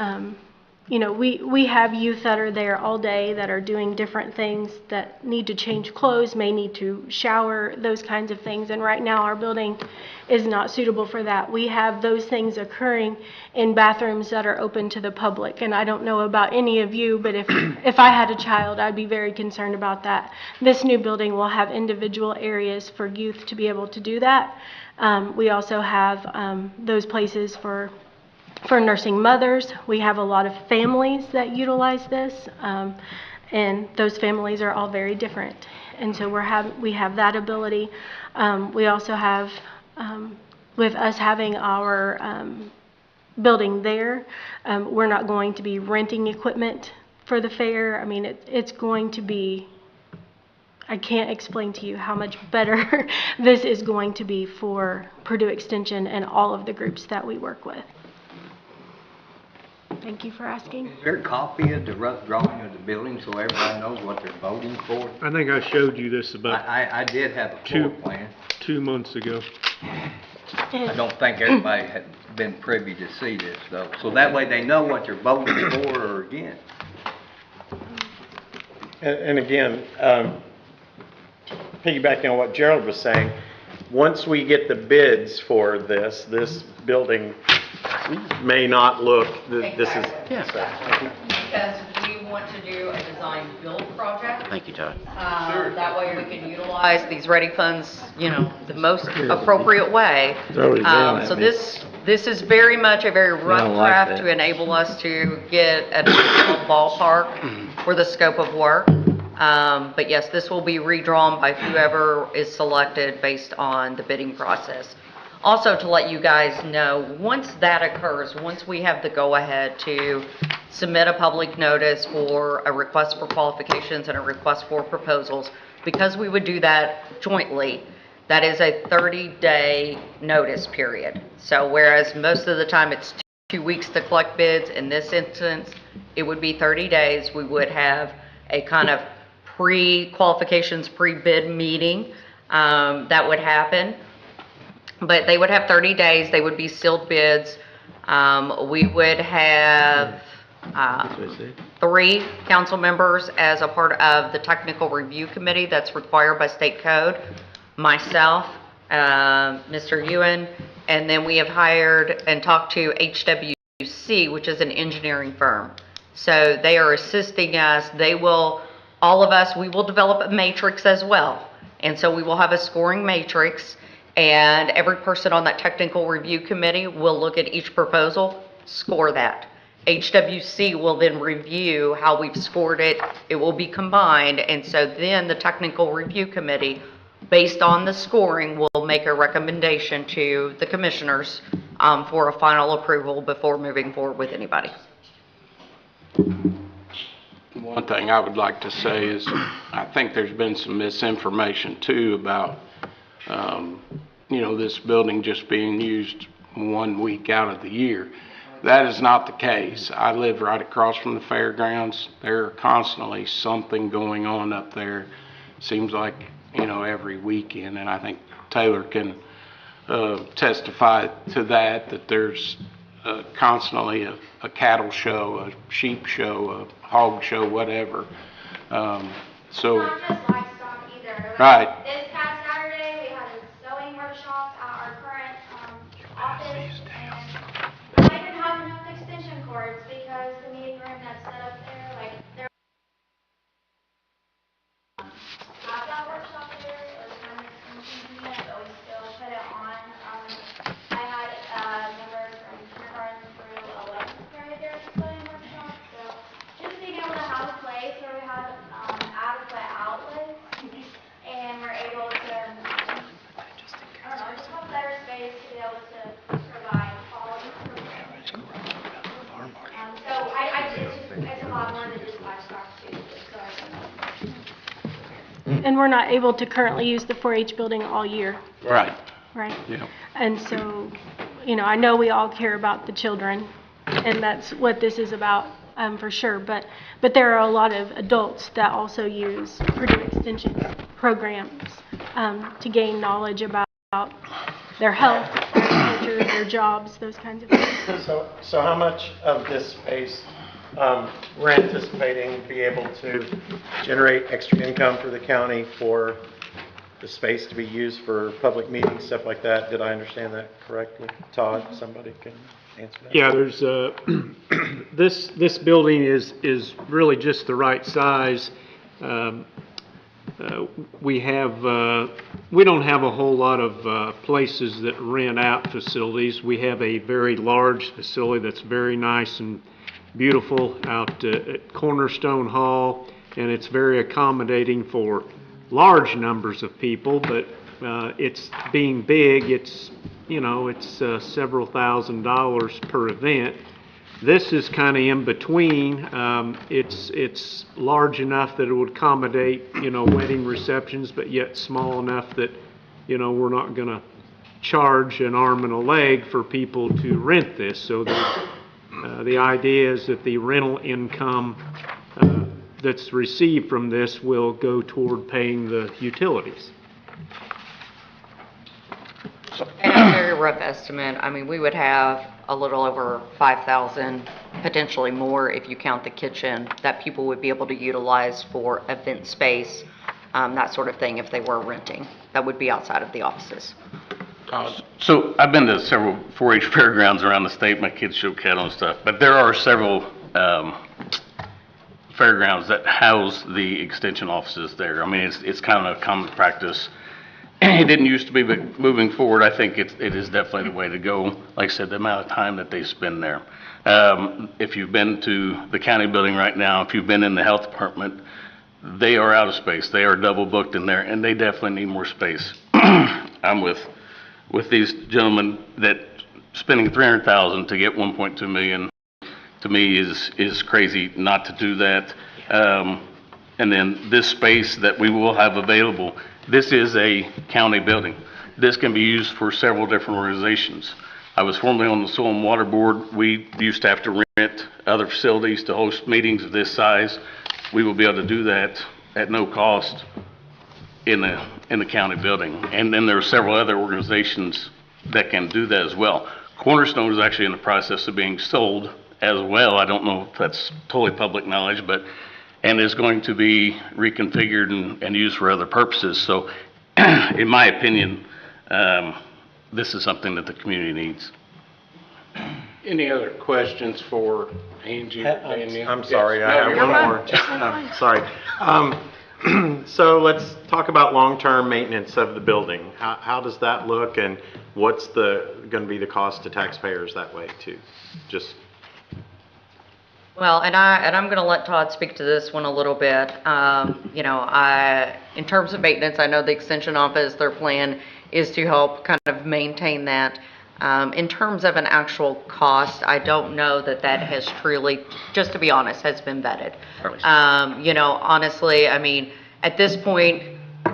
we have youth that are there all day that are doing different things that need to change clothes, may need to shower, those kinds of things. And right now our building is not suitable for that. We have those things occurring in bathrooms that are open to the public. And I don't know about any of you, but if I had a child, I'd be very concerned about that. This new building will have individual areas for youth to be able to do that. We also have those places for nursing mothers. We have a lot of families that utilize this, and those families are all very different. And so we have that ability. We also have, with us having our building there, we're not going to be renting equipment for the fair. I mean, it's going to be, I can't explain to you how much better this is going to be for Purdue Extension and all of the groups that we work with. Thank you for asking. Is there a copy of the rough drawing of the building so everybody knows what they're voting for? I think I showed you this about I did have a floor plan. 2 months ago. I don't think everybody had been privy to see this though. So that way they know what they're voting for or against. And again, piggybacking on what Gerald was saying, once we get the bids for this building may not look, this is. Because we want to do a design build project. Thank you, Todd. That way we can utilize these ready funds, the most appropriate way. So this is very much a very rough draft to enable us to get a ballpark for the scope of work. But yes, this will be redrawn by whoever is selected based on the bidding process. Also, to let you guys know, once that occurs, once we have the go-ahead to submit a public notice for a request for qualifications and a request for proposals, because we would do that jointly, that is a 30-day notice period. So whereas most of the time it's 2 weeks to collect bids, in this instance, it would be 30 days. We would have a kind of pre-qualifications, pre-bid meeting that would happen. But they would have 30 days, they would be sealed bids. We would have 3 council members as a part of the technical review committee that's required by state code. Myself, Mr. Ewan, and then we have hired and talked to HWC, which is an engineering firm. So they are assisting us. All of us, we will develop a matrix as well. And so we will have a scoring matrix. And every person on that technical review committee will look at each proposal, score that. HWC will then review how we've scored it. It will be combined. And so then the technical review committee, based on the scoring, will make a recommendation to the commissioners for a final approval before moving forward with anybody. One thing I would like to say is I think there's been some misinformation too about this building just being used 1 week out of the year. That is not the case. I live right across from the fairgrounds. There are constantly something going on up there. Seems like, every weekend, and I think Taylor can testify to that there's constantly a cattle show, a sheep show, a hog show, whatever. So, Not just livestock either. right. This past Saturday, we had a sewing workshop at our current office, and I didn't have enough extension cords because the meeting room that's set up there, like, there have that workshop there, it was kind of inconvenient, but we still put it on. I had a member from kindergarten through 11th grade there at the sewing workshop, so just being able to have a place where we have adequate outlets, and we're able to, I don't know, just have better space to be able to provide quality programs. So it's a lot more than just livestock too, so And we're not able to currently use the 4-H building all year, Right. right? Yeah. And so, I know we all care about the children, and that's what this is about, for sure. But there are a lot of adults that also use Purdue Extension programs to gain knowledge about their health, their culture, their jobs, those kinds of things. So how much of this space we're anticipating to be able to generate extra income for the county for the space to be used for public meetings, stuff like that? Did I understand that correctly? Todd, somebody can answer that? Yeah, there's this building is really just the right size. We don't have a whole lot of places that rent out facilities. We have a very large facility that's very nice and beautiful out at Cornerstone Hall, and it's very accommodating for large numbers of people, but it's being big, it's several $1,000s per event. This is kind of in between. It's large enough that it would accommodate, wedding receptions, but yet small enough that, we're not going to charge an arm and a leg for people to rent this. So the idea is that the rental income that's received from this will go toward paying the utilities. At a very rough estimate, we would have a little over 5,000, potentially more if you count the kitchen, that people would be able to utilize for event space, that sort of thing, if they were renting. That would be outside of the offices. So I've been to several 4-H fairgrounds around the state. My kids show cattle and stuff, but there are several fairgrounds that house the extension offices there. It's kind of a common practice. It didn't used to be, but moving forward, I think it is definitely the way to go. Like I said, the amount of time that they spend there. If you've been to the county building right now, if you've been in the health department, they are out of space. They are double booked in there, and they definitely need more space. I'm with these gentlemen that spending $300,000 to get $1.2 million, to me is crazy not to do that. And then this space that we will have available, this is a county building. This can be used for several different organizations. I was formerly on the Soil and Water Board. We used to have to rent other facilities to host meetings of this size. We will be able to do that at no cost in the county building. And then there are several other organizations that can do that as well. Cornerstone is actually in the process of being sold as well. I don't know if that's totally public knowledge, and is going to be reconfigured and used for other purposes. So in my opinion, this is something that the community needs. Any other questions for Angie or Danielle? I'm sorry, Yes. I have No, one you're more. Sorry. So let's talk about long-term maintenance of the building. How does that look, and what's going to be the cost to taxpayers that way too? Well, and I'm going to let Todd speak to this one a little bit. In terms of maintenance, I know the extension office, their plan is to help kind of maintain that. In terms of an actual cost, I don't know that has truly, just to be honest, has been vetted. Honestly, at this point,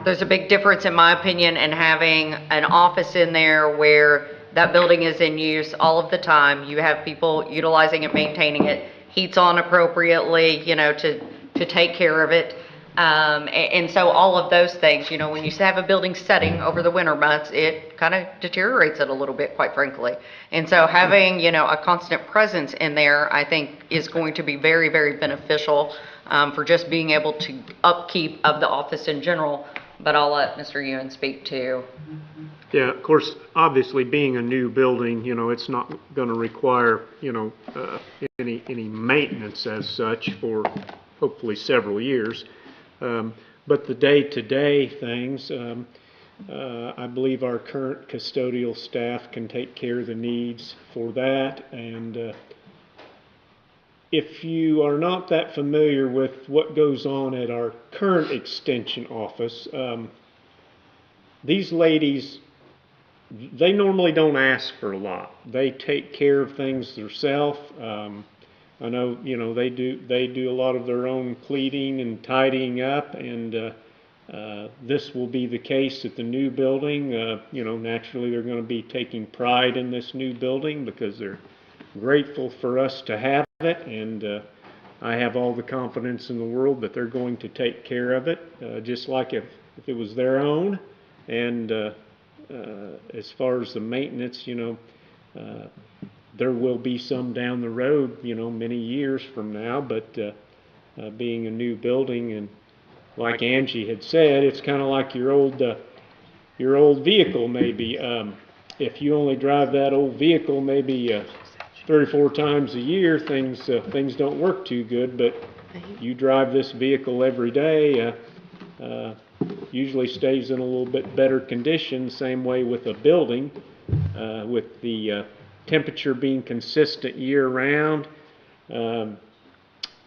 there's a big difference, in my opinion, in having an office in there where that building is in use all of the time. You have people utilizing it, maintaining it, heat's on appropriately, to take care of it. And so all of those things, you know, when you have a building setting over the winter months, it kind of deteriorates it a little bit, quite frankly. And so having, you know, a constant presence in there, I think is going to be very, very beneficial for just being able to upkeep of the office in general. But I'll let Mr. Ewan speak to. Yeah, of course, obviously being a new building, you know, it's not going to require, you know, any maintenance as such for hopefully several years. But the day-to-day things, I believe our current custodial staff can take care of the needs for that. And if you are not that familiar with what goes on at our current extension office, these ladies, they normally don't ask for a lot. They take care of things themselves. I know, you know, they do a lot of their own cleaning and tidying up, and this will be the case at the new building. You know, naturally they're going to be taking pride in this new building because they're grateful for us to have it, and I have all the confidence in the world that they're going to take care of it, just like if it was their own. And as far as the maintenance, you know, there will be some down the road, you know, many years from now, but being a new building, and like Angie had said, it's kind of like your old vehicle maybe. If you only drive that old vehicle maybe 3 or 4 times a year, things don't work too good, but you drive this vehicle every day, usually stays in a little bit better condition. Same way with a building, with the temperature being consistent year round. You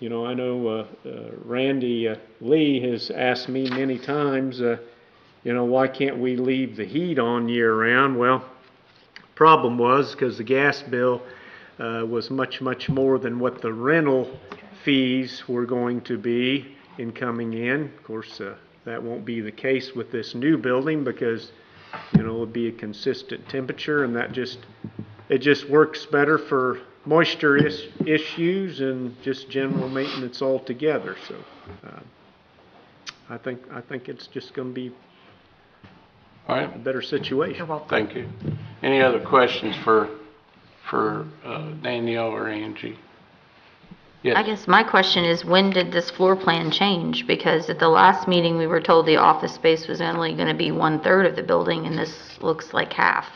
know, I know Randy Lee has asked me many times, you know, why can't we leave the heat on year round? Well, problem was because the gas bill was much more than what the rental fees were going to be in coming in. Of course, that won't be the case with this new building because, you know, it'll be a consistent temperature, and it just works better for moisture issues and just general maintenance altogether. So I think it's just going to be All right. a better situation. Thank you. Any other questions for Danielle or Angie? Yes. I guess my question is, when did this floor plan change? Because at the last meeting, we were told the office space was only going to be 1/3 of the building, and this looks like half.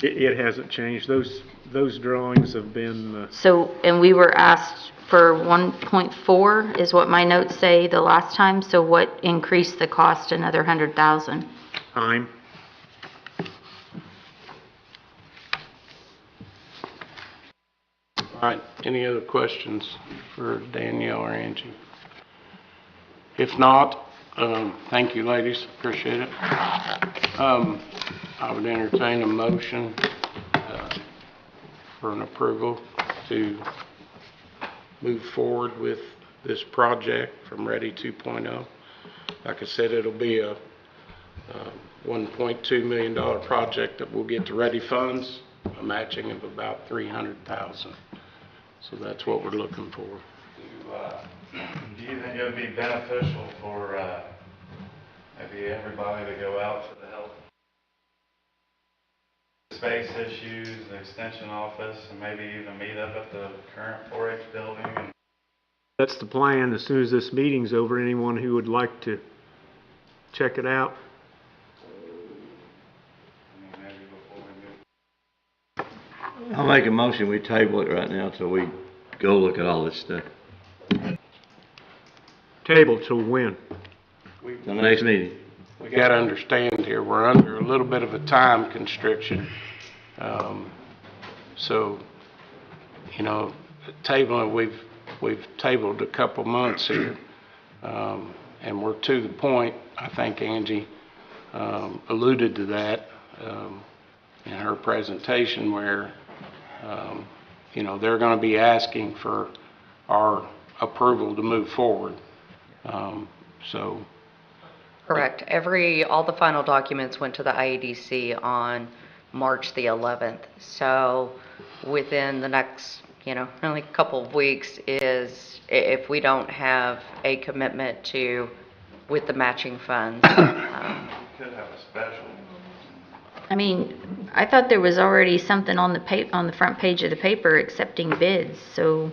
It hasn't changed. Those drawings have been. So, and we were asked for 1.4 is what my notes say the last time. So what increased the cost another 100,000? Time. All right, any other questions for Danielle or Angie? If not, thank you, ladies, appreciate it. I would entertain a motion for an approval to move forward with this project from Ready 2.0. Like I said, it'll be a $1.2 million project that will get to Ready funds, a matching of about $300,000. So that's what we're looking for. Do you think it would be beneficial for maybe everybody to go out to the health space issues, the extension office, and maybe even meet up at the current 4-H building? That's the plan. As soon as this meeting's over, anyone who would like to check it out. I'll make a motion, we table it right now till we go look at all this stuff. Table till when? The next meeting. We got to understand here, we're under a little bit of a time constriction. So, you know, tabling, we've tabled a couple months here, and we're to the point, I think Angie alluded to that in her presentation, where you know, they're going to be asking for our approval to move forward. So. Correct. All the final documents went to the IEDC on March the 11th. So within the next, only a couple of weeks is if we don't have a commitment with the matching funds. Could have a special. I mean, I thought there was already something on the front page of the paper accepting bids, so.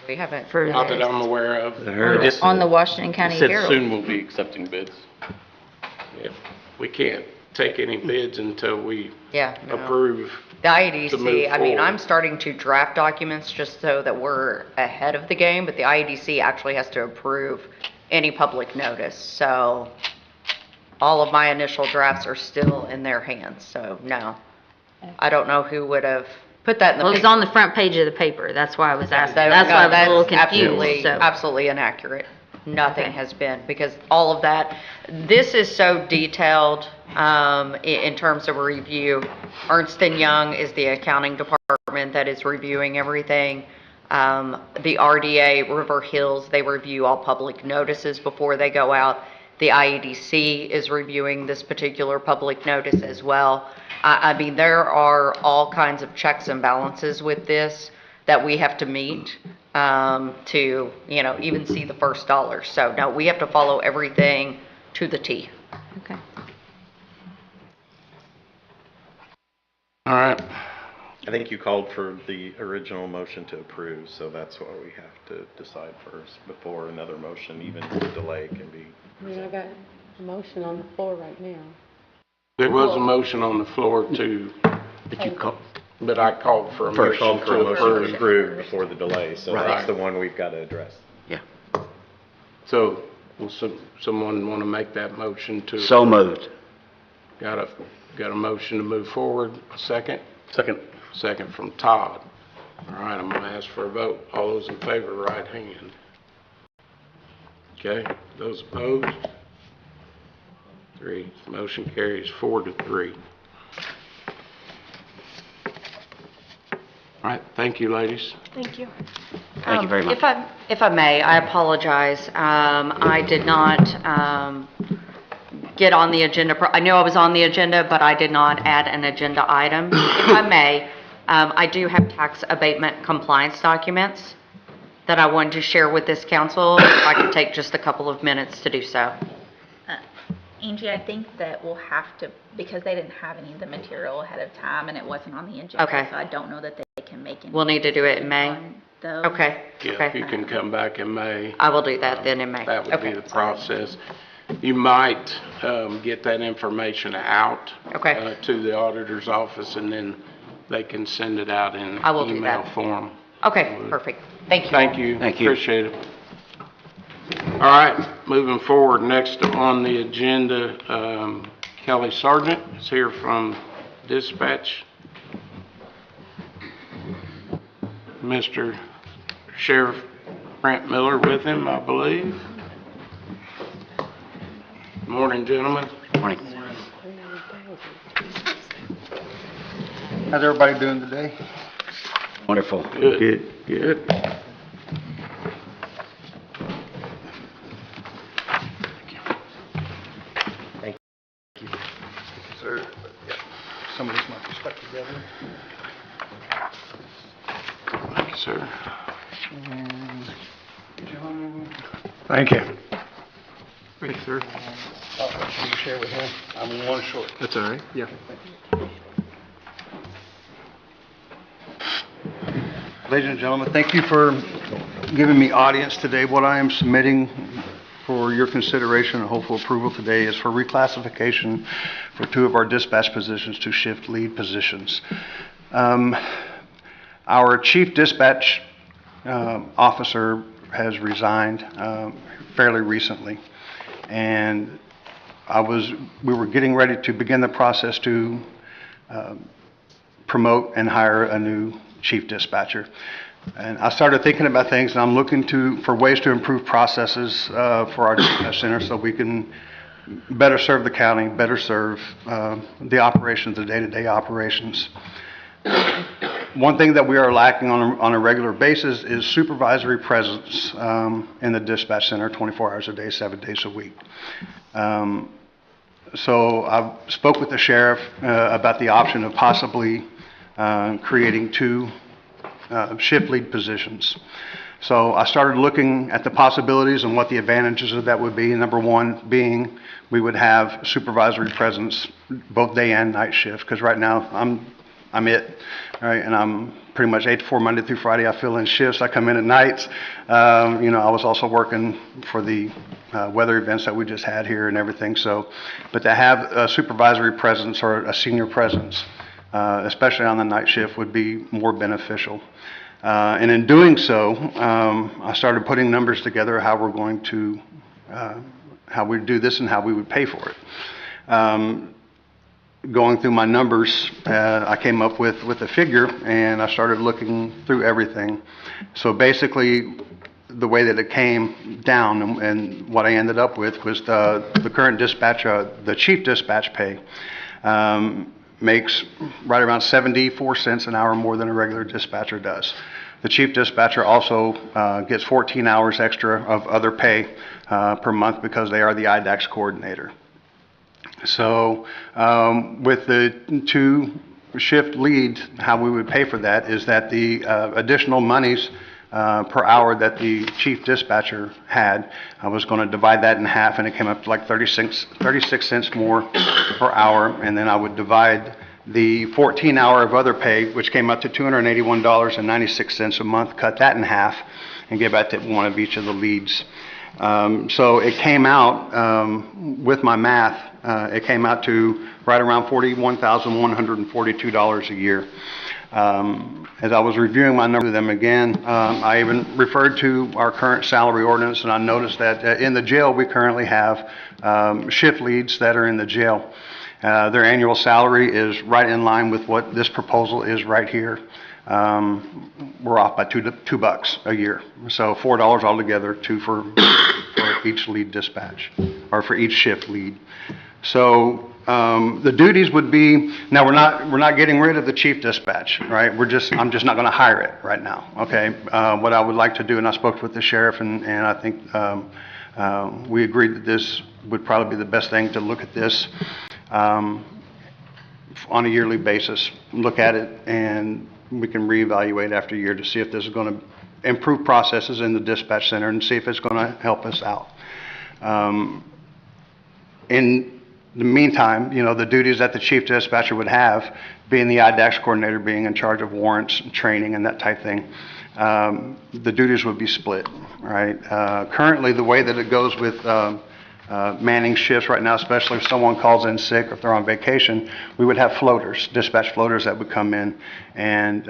We haven't. For Not that I'm aware of. on the Washington County It said Herald. soon we'll be accepting bids. Yeah, we can't take any bids until we Yeah. no. approve. The to IEDC, move I mean, forward. I'm starting to draft documents just so that we're ahead of the game, but the IEDC actually has to approve any public notice. So all of my initial drafts are still in their hands, so no. I don't know who would have put that in the Well, it was paper. on the front page of the paper, that's why I was asking, So, that's no, why I was a little that's confused, so. Absolutely inaccurate. Nothing Okay. has been, because all of that, this is so detailed, in terms of review. Ernst & Young is the accounting department that is reviewing everything. The RDA, River Hills, they review all public notices before they go out. The IEDC is reviewing this particular public notice as well. I mean, there are all kinds of checks and balances with this that we have to meet to, even see the first dollar. So, no, we have to follow everything to the T. Okay. All right. I think you called for the original motion to approve, so that's what we have to decide first before another motion, even to delay, can be. I mean, I got a motion on the floor right now. There was a motion on the floor but I called for a First motion called for a to motion to approve. approve before the delay, so Right. that's the one we've got to address. So, will someone want to make that motion to? So moved. Got a motion to move forward. Second? Second. Second from Todd. All right, I'm going to ask for a vote. All those in favor, right hand. Okay, those opposed? 3. Motion carries 4-3. All right, thank you, ladies. Thank you. Thank you very much. If I may, I apologize. I did not get on the agenda. I knew I was on the agenda, but I did not add an agenda item. If I may, I do have tax abatement compliance documents that I wanted to share with this council. If I could take just a couple of minutes to do so. Angie, I think that we'll have to, because they didn't have any of the material ahead of time and it wasn't on the agenda. Okay. So I don't know that they can make any. We'll need to do it in May. on those. Okay, Yeah, if okay. you can come back in May. I will do that then in May. That would be Okay. the process. You might get that information out Okay. to the auditor's office, and then they can send it out in I will do email that. form. Okay, perfect. Thank you. Thank you. Thank you. Appreciate it. All right, moving forward, next on the agenda, Kelly Sargent is here from Dispatch. Mr. Sheriff Brent Miller with him, I believe. Morning, gentlemen. Morning. How's everybody doing today? Wonderful. Good. Good. Sir, some of this might be stuck together. Thank you, sir. Thank you. Thank you, sir. Can you share with him? I'm one short. That's all right, yeah. Ladies and gentlemen, thank you for giving me audience today. What I am submitting for your consideration and hopeful approval today is for reclassification for 2 of our dispatch positions to shift lead positions. Our chief dispatch officer has resigned fairly recently, and we were getting ready to begin the process to promote and hire a new chief dispatcher. And I started thinking about things, and I'm looking for ways to improve processes for our dispatch center so we can better serve the county, better serve the operations, the day-to-day operations. One thing that we are lacking on a regular basis is supervisory presence in the dispatch center 24 hours a day, 7 days a week. So I spoke with the sheriff about the option of possibly creating 2 shift lead positions. So I started looking at the possibilities and what the advantages of that would be. Number one being we would have supervisory presence both day and night shift, because right now I'm it, right? And I'm pretty much 8 to 4 Monday through Friday. I fill in shifts. I come in at nights. I was also working for the weather events that we just had here and everything. So, but to have a supervisory presence or a senior presence, especially on the night shift, would be more beneficial. And in doing so, I started putting numbers together how we're going to, how we do this and how we would pay for it. Going through my numbers, I came up with a figure, and I started looking through everything. So basically, the way that it came down and what I ended up with was the current dispatch, the chief dispatch pay makes right around 74 cents an hour more than a regular dispatcher does. The chief dispatcher also gets 14 hours extra of other pay per month because they are the IDAX coordinator. So with the 2 shift leads, how we would pay for that is that the additional monies per hour that the chief dispatcher had, I was going to divide that in half, and it came up to like 36 cents more per hour, and then I would divide the 14 hour of other pay, which came up to $281.96 a month, cut that in half, and give that to one of each of the leads. So it came out, with my math, it came out to right around $41,142 a year. As I was reviewing my numbers with them again, I even referred to our current salary ordinance, and I noticed that in the jail we currently have shift leads that are in the jail. Their annual salary is right in line with what this proposal is right here. We're off by $2 a year, so $4 altogether, 2 for each lead dispatch, or for each shift lead. So the duties would be, now we're not getting rid of the chief dispatch, right? I'm just not going to hire it right now. Okay. What I would like to do, and I spoke with the sheriff, and I think we agreed that this would probably be the best thing to look at this on a yearly basis, look at it, and we can reevaluate after a year to see if this is going to improve processes in the dispatch center and see if it's going to help us out. In the meantime, the duties that the chief dispatcher would have, being the IDAX coordinator, being in charge of warrants, and training, and that type thing, the duties would be split, right? Currently, the way that it goes with manning shifts right now, especially if someone calls in sick or if they're on vacation, we would have floaters, dispatch floaters that would come in and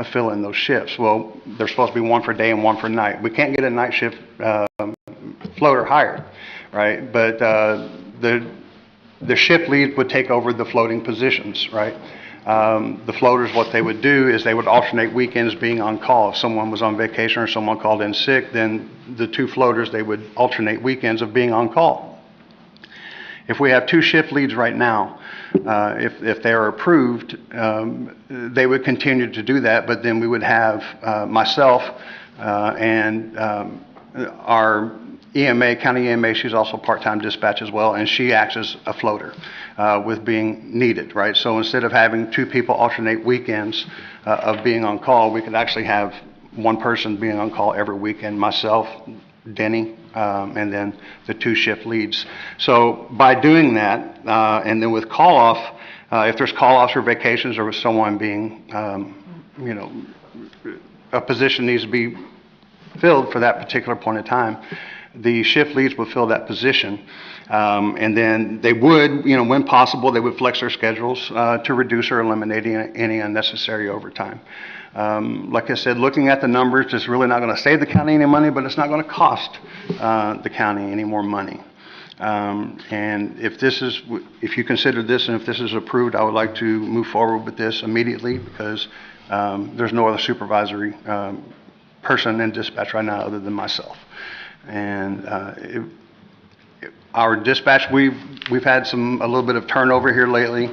fill in those shifts. Well, there's supposed to be one for day and one for night. We can't get a night shift floater hired, right? But the shift lead would take over the floating positions, right? The floaters, what they would do is they would alternate weekends being on call. If someone was on vacation or someone called in sick, then the 2 floaters, they would alternate weekends of being on call. If we have 2 shift leads right now, if they are approved, they would continue to do that, but then we would have myself and our EMA, county EMA, she's also part-time dispatch as well, and she acts as a floater with being needed, right? So instead of having 2 people alternate weekends of being on call, we could actually have 1 person being on call every weekend, myself, Denny, and then the 2 shift leads. So by doing that, and then with call-off, if there's call-offs or vacations or with someone being, a position needs to be filled for that particular point in time, the shift leads would fill that position. And then they would, when possible, they would flex their schedules to reduce or eliminate any unnecessary overtime. Like I said, looking at the numbers, it's really not going to save the county any money, but it's not going to cost the county any more money. And if you consider this and if this is approved, I would like to move forward with this immediately because there's no other supervisory person in dispatch right now other than myself. And our dispatch, we've had a little bit of turnover here lately.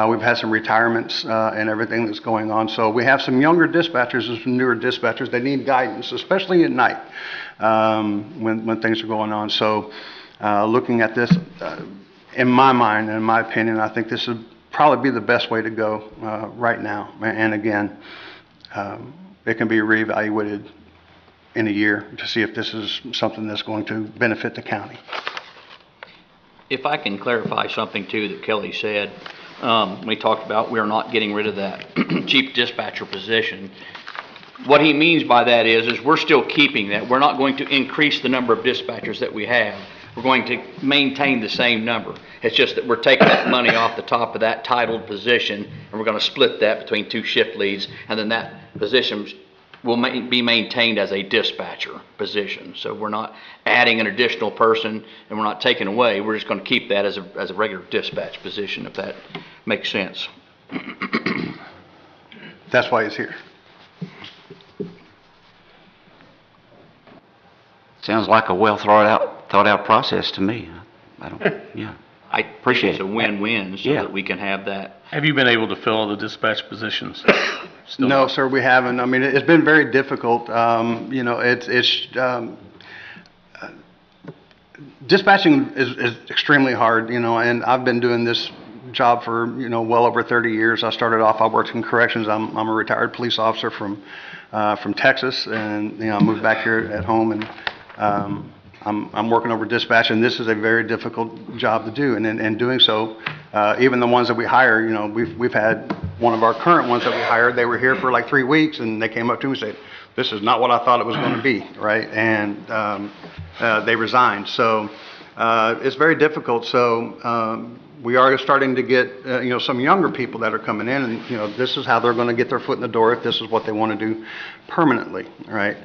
We've had some retirements and everything that's going on. So we have some younger dispatchers and some newer dispatchers. They need guidance, especially at night when things are going on. So looking at this, in my mind and in my opinion, I think this would probably be the best way to go right now. And again, it can be reevaluated in a year to see if this is something that's going to benefit the county. If I can clarify something too that Kelly said, we talked about we're not getting rid of that chief dispatcher position. What he means by that is we're still keeping that. We're not going to increase the number of dispatchers that we have. We're going to maintain the same number. It's just that we're taking that money off the top of that titled position, and we're going to split that between 2 shift leads, and then that position will be maintained as a dispatcher position. So we're not adding an additional person, and we're not taking away. We're just going to keep that as a regular dispatch position, if that makes sense. That's why it's here. Sounds like a well thought out process to me. I appreciate it's a win-win so Yeah. that we can have that. Have you been able to fill the dispatch positions? Still No, not? sir, we haven't. I mean, it's been very difficult. Dispatching is extremely hard, and I've been doing this job for, well over 30 years. I worked in corrections. I'm a retired police officer from Texas, and, I moved back here at home, and I'm working over dispatch, and this is a very difficult job to do. And in doing so, even the ones that we hire, we've had one of our current ones that we hired, they were here for like 3 weeks, and they came up to me and said, "This is not what I thought it was going to be," right? And they resigned. So it's very difficult. So we are starting to get, some younger people that are coming in, and, this is how they're going to get their foot in the door if this is what they want to do permanently, right?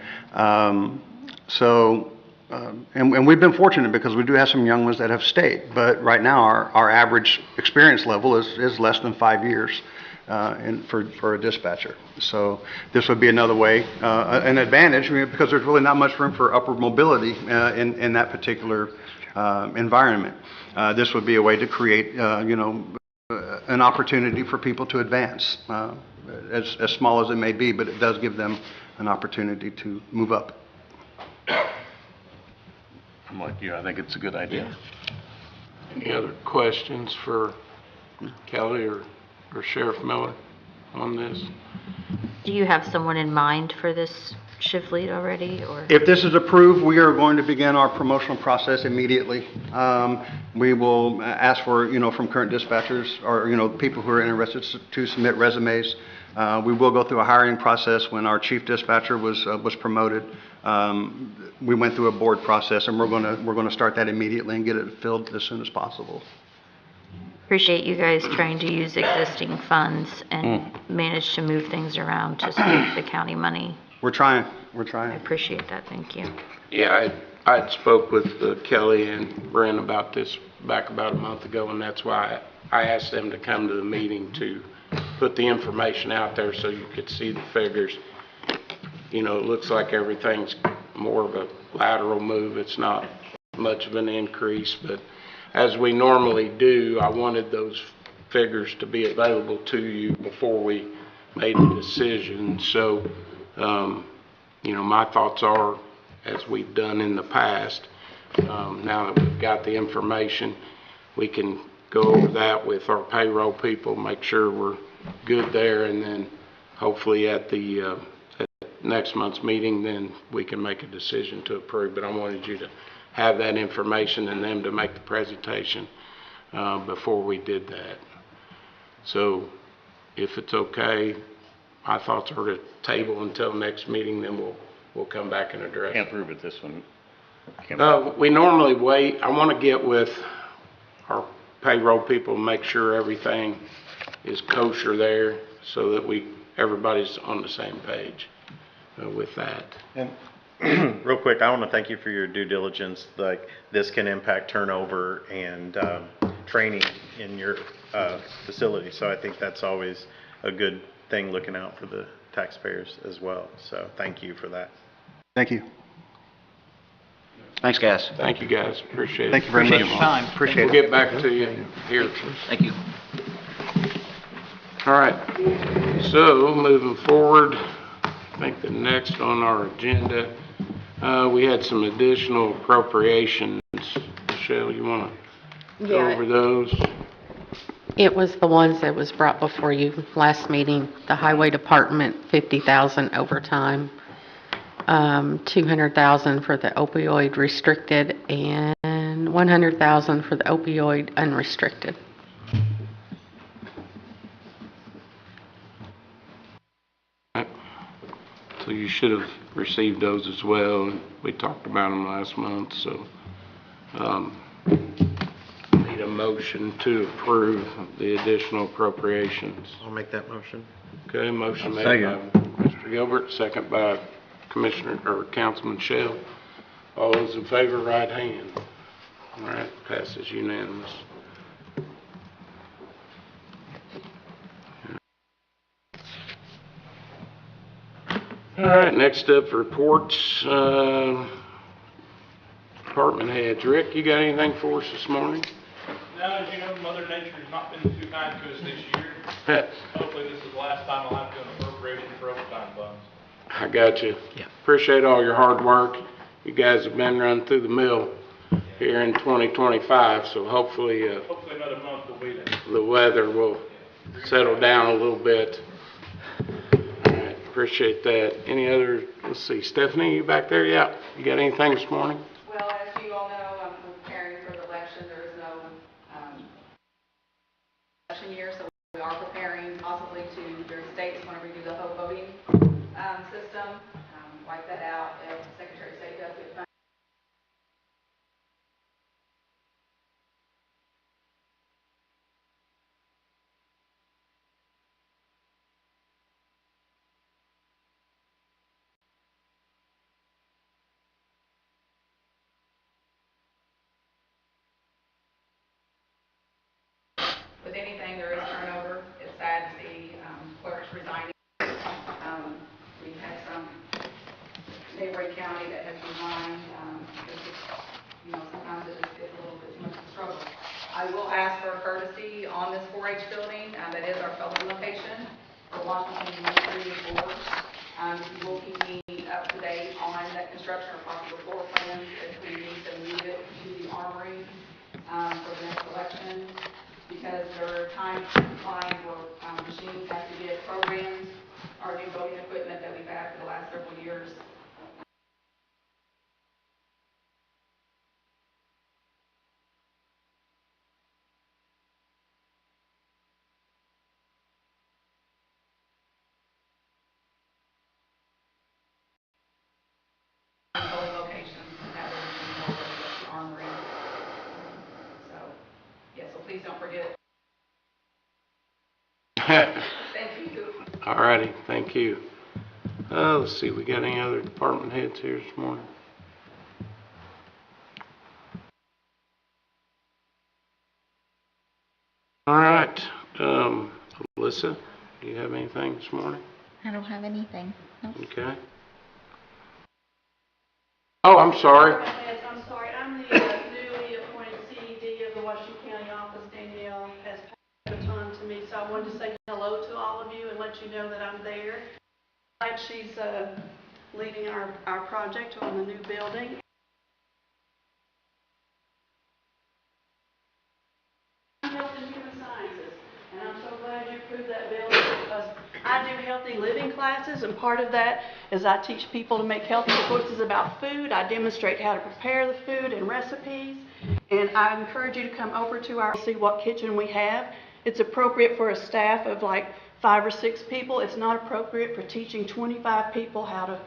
And we've been fortunate because we do have some young ones that have stayed, but right now our average experience level is less than 5 years for a dispatcher. So this would be another way, an advantage, because there's really not much room for upward mobility in that particular environment. This would be a way to create, an opportunity for people to advance, as small as it may be, but it does give them an opportunity to move up. I'm like you, I think it's a good idea. Any other questions for Kelly or Sheriff Miller on this? Do you have someone in mind for this shift lead already, or? If this is approved, we are going to begin our promotional process immediately. We will ask for, from current dispatchers or, people who are interested to submit resumes. We will go through a hiring process. When our chief dispatcher was promoted, we went through a board process, and we're going to start that immediately and get it filled as soon as possible. Appreciate you guys trying to use existing funds and manage to move things around to save the county money. We're trying. I appreciate that, thank you. Yeah, I'd spoke with Kelly and Brent about this back about a month ago, and that's why I asked them to come to the meeting to put the information out there so you could see the figures. It looks like everything's more of a lateral move. It's not much of an increase, but as we normally do, I wanted those figures to be available to you before we made a decision. So, my thoughts are, as we've done in the past, now that we've got the information, we can go over that with our payroll people, make sure we're good there, and then hopefully at the next month's meeting, then we can make a decision to approve. But I wanted you to have that information and them to make the presentation before we did that. So if it's okay, my thoughts are to table until next meeting, then we'll come back and address it. Can't prove it this one. We normally wait. I want to get with our payroll people and make sure everything is kosher there so that everybody's on the same page with that. And real quick, I want to thank you for your due diligence. Like, this can impact turnover and training in your facility. So I think that's always a good thing, looking out for the taxpayers as well. So thank you for that. Thank you. Thanks, guys. Thank you, guys. Appreciate it. Thank you very much. Appreciate it. We'll get back to you here. Thank you. All right. So moving forward, I think the next on our agenda, we had some additional appropriations. Michelle, you want to go over those? It was the ones that was brought before you last meeting, the highway department, 50,000 overtime, 200,000 for the opioid restricted, and 100,000 for the opioid unrestricted. So you should have received those as well. We talked about them last month, so, need a motion to approve the additional appropriations. I'll make that motion. Okay, motion made Second. by Mr. Gilbert, second by Commissioner, or Councilman Shell. All those in favor, right hand. All right, passes unanimous. All right, next up, reports, department heads. Rick, you got anything for us this morning? Now, as you know, Mother Nature has not been too kind to us this year. Hopefully this is the last time I'll have to do an appropriation for overtime funds. I got you. Appreciate all your hard work. You guys have been running through the mill here in 2025, so hopefully, Hopefully another month will be there. the weather will settle down a little bit. All right, appreciate that. Any other, let's see, Stephanie, you back there? Yeah. You got anything this morning? Well, as you all know, I'm preparing for the election. There is no election year, so we are preparing possibly to, during states, whenever we do the whole voting system, wipe that out if the Secretary of State does get funded. With anything, there is turnover. It's sad to see clerks resigning. We had some neighboring county that has resigned. It's just, sometimes it just gets a little bit too much of a struggle. I will ask for a courtesy on this 4-H building. That is our public location for Washington Community Board. You will keep me up to date on that construction or possible floor plans if we need to move it to the armory for the next election, because there are times flying where machines have to get programs, our new voting equipment that we've had for the last several years. Voting locations, and that will be the armory. So, yeah, so please don't forget. Thank you. All righty, thank you. Let's see, we got any other department heads here this morning? All right, Alyssa, do you have anything this morning? I don't have anything. Nope. Okay. Oh, I'm sorry. Yes, I'm sorry. I'm the newly appointed CED of the Washington County office. Danielle has passed the baton to me, so I wanted to say hello to all of you and let you know that I'm there. She's leading our project on the new building. Health and Human Sciences, and I'm so glad you approved that building because I do healthy living classes, and part of that is I teach people to make healthy choices about food. I demonstrate how to prepare the food and recipes, and I encourage you to come over to our see what kitchen we have. It's appropriate for a staff of like 5 or 6 people. It's not appropriate for teaching 25 people how to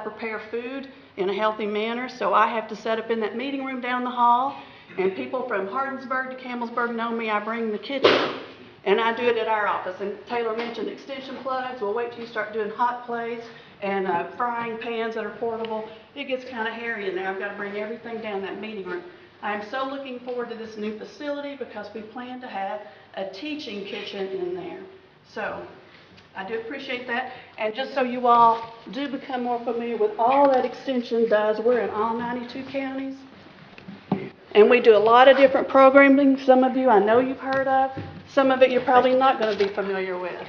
prepare food in a healthy manner. So I have to set up in that meeting room down the hall, and people from Hardinsburg to Campbellsburg know me. I bring the kitchen, and I do it at our office. And Taylor mentioned extension plugs. We'll wait till you start doing hot plates and frying pans that are portable. It gets kind of hairy in there. I've got to bring everything down that meeting room. I am so looking forward to this new facility because we plan to have a teaching kitchen in there. So I do appreciate that. And just so you all do become more familiar with all that extension does, we're in all 92 counties. And we do a lot of different programming. Some of you I know you've heard of. Some of it you're probably not going to be familiar with.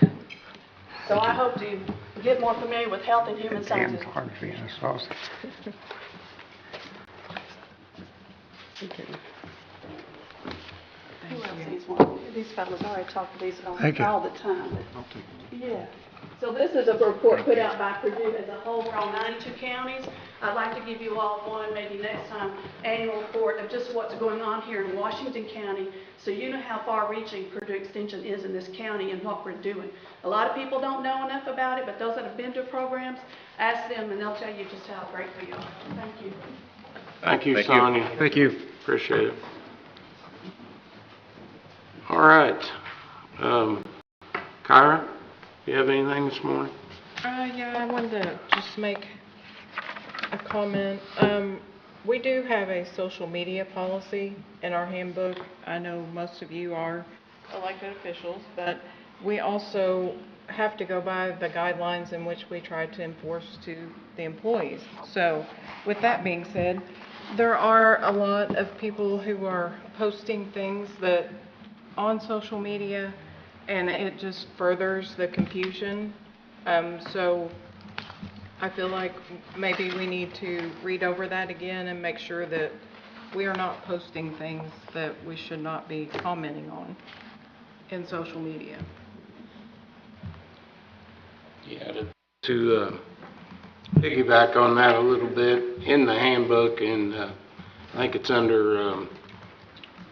So I hope to get more familiar with health and human sciences. Who else needs one? these fellows, I already talk to these Thank you. all the time. Yeah. So this is a report put out by Purdue as a whole for all 92 counties. I'd like to give you all one, maybe next time, annual report of just what's going on here in Washington County, so you know how far-reaching Purdue Extension is in this county and what we're doing. A lot of people don't know enough about it, but those that have been to programs, ask them and they'll tell you just how great we are. Thank you. Thank you, Sonia. Thank you. Appreciate it. All right. Kyra, you have anything this morning? Yeah, I wanted to just make a comment. We do have a social media policy in our handbook. I know most of you are elected officials, but we also have to go by the guidelines in which we try to enforce to the employees. So with that being said, there are a lot of people who are posting things that on social media, and it just furthers the confusion. So I feel like maybe we need to read over that again and make sure that we are not posting things that we should not be commenting on in social media. Yeah, to piggyback on that a little bit, in the handbook, and I think it's under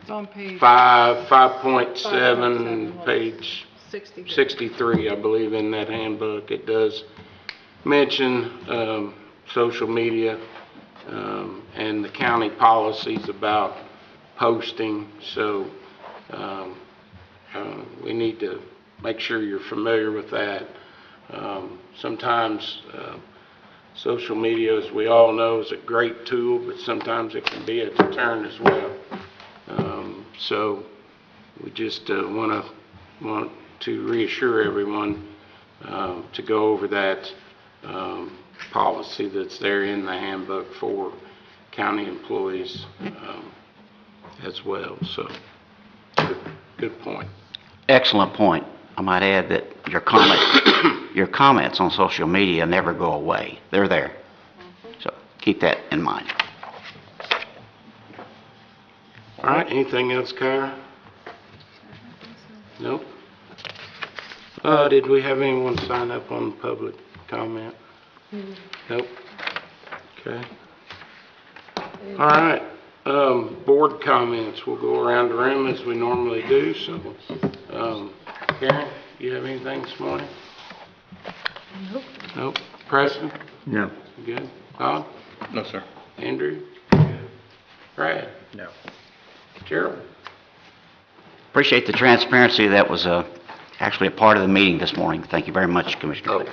It's on page 5.7, page 63. 63, I believe, in that handbook. It does mention social media and the county policies about posting, so we need to make sure you're familiar with that. Sometimes social media, as we all know, is a great tool, but sometimes it can be a deterrent as well. So we just want to reassure everyone to go over that policy that's there in the handbook for county employees as well. So good point. Excellent point. I might add that your comments on social media never go away. They're there. So keep that in mind. All right, anything else, Kyra? Nope. Did we have anyone sign up on public comment? Nope. Okay. All right, board comments. We'll go around the room as we normally do, so, Karen, you have anything this morning? Nope. Nope. Preston? No. Good. Todd? No, sir. Andrew? Good. Brad? No. Gerald? Appreciate the transparency. That was actually a part of the meeting this morning. Thank you very much, Commissioner. Okay.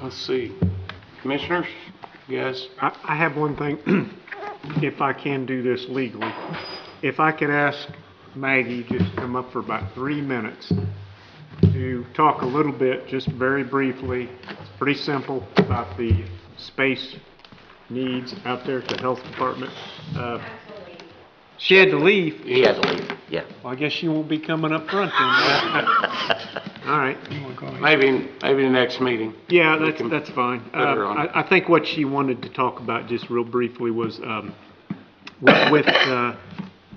Let's see. Commissioners, you guys? I have one thing, if I can do this legally. If I could ask Maggie just to come up for about 3 minutes to talk a little bit, just very briefly, it's pretty simple, about the space needs out there at the health department. She had to leave. She had to leave, yeah. Well, I guess she won't be coming up front then. All right. Maybe the next meeting. Yeah, that's fine. put her on. I think what she wanted to talk about just real briefly was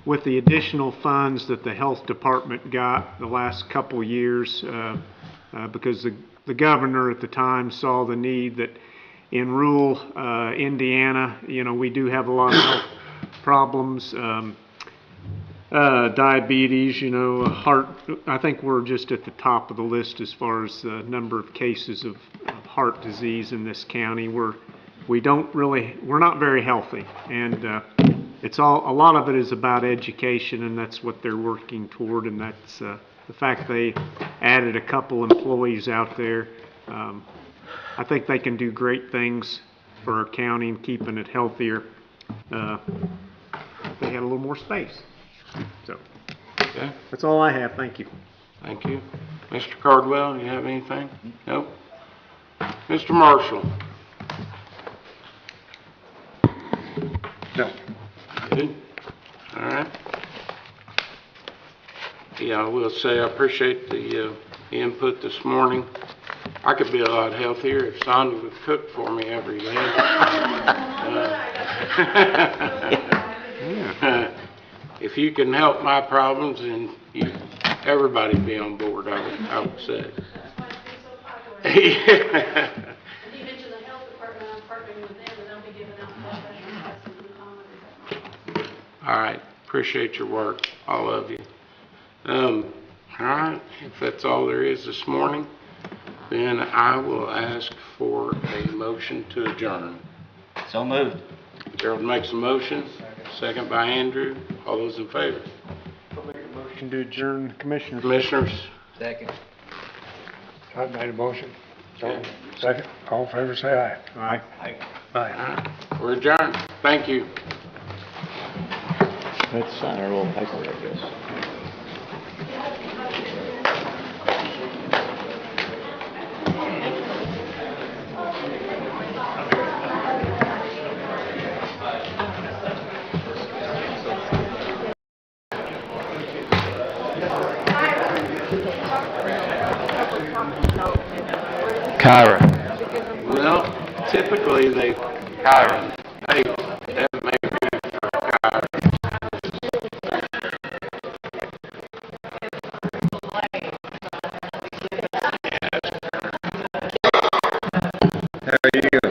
with the additional funds that the health department got the last couple years, because the governor at the time saw the need that in rural Indiana, we do have a lot of health problems, diabetes, heart. I think we're just at the top of the list as far as the number of cases of heart disease in this county. We're not very healthy, and a lot of it is about education, and that's what they're working toward, and that's the fact they added a couple employees out there. I think they can do great things for our county and keeping it healthier. If they had a little more space. So, okay. That's all I have. Thank you. Thank you. Mr. Cardwell, you have anything? Nope. Mr. Marshall? No. Good. All right. Yeah, I will say I appreciate the input this morning. I could be a lot healthier if Sonia would cook for me every day. If you can help my problems, then everybody be on board, I would say. And he mentioned the health department, I'm partnering with them, and they'll be giving out professional classes in the common. All right, appreciate your work, all of you. All right, if that's all there is this morning, then I will ask for a motion to adjourn. So moved. Gerald makes a motion, second by Andrew. All those in favor? Motion to adjourn, Commissioners. Commissioners? Second. Todd made a motion. Second, all in favor, say aye. Aye. Aye. We're adjourned. Thank you. Let's sign our little paper, I guess. Kyra. Well, typically they, Kyra. hey, that may be for Kyra. There you go.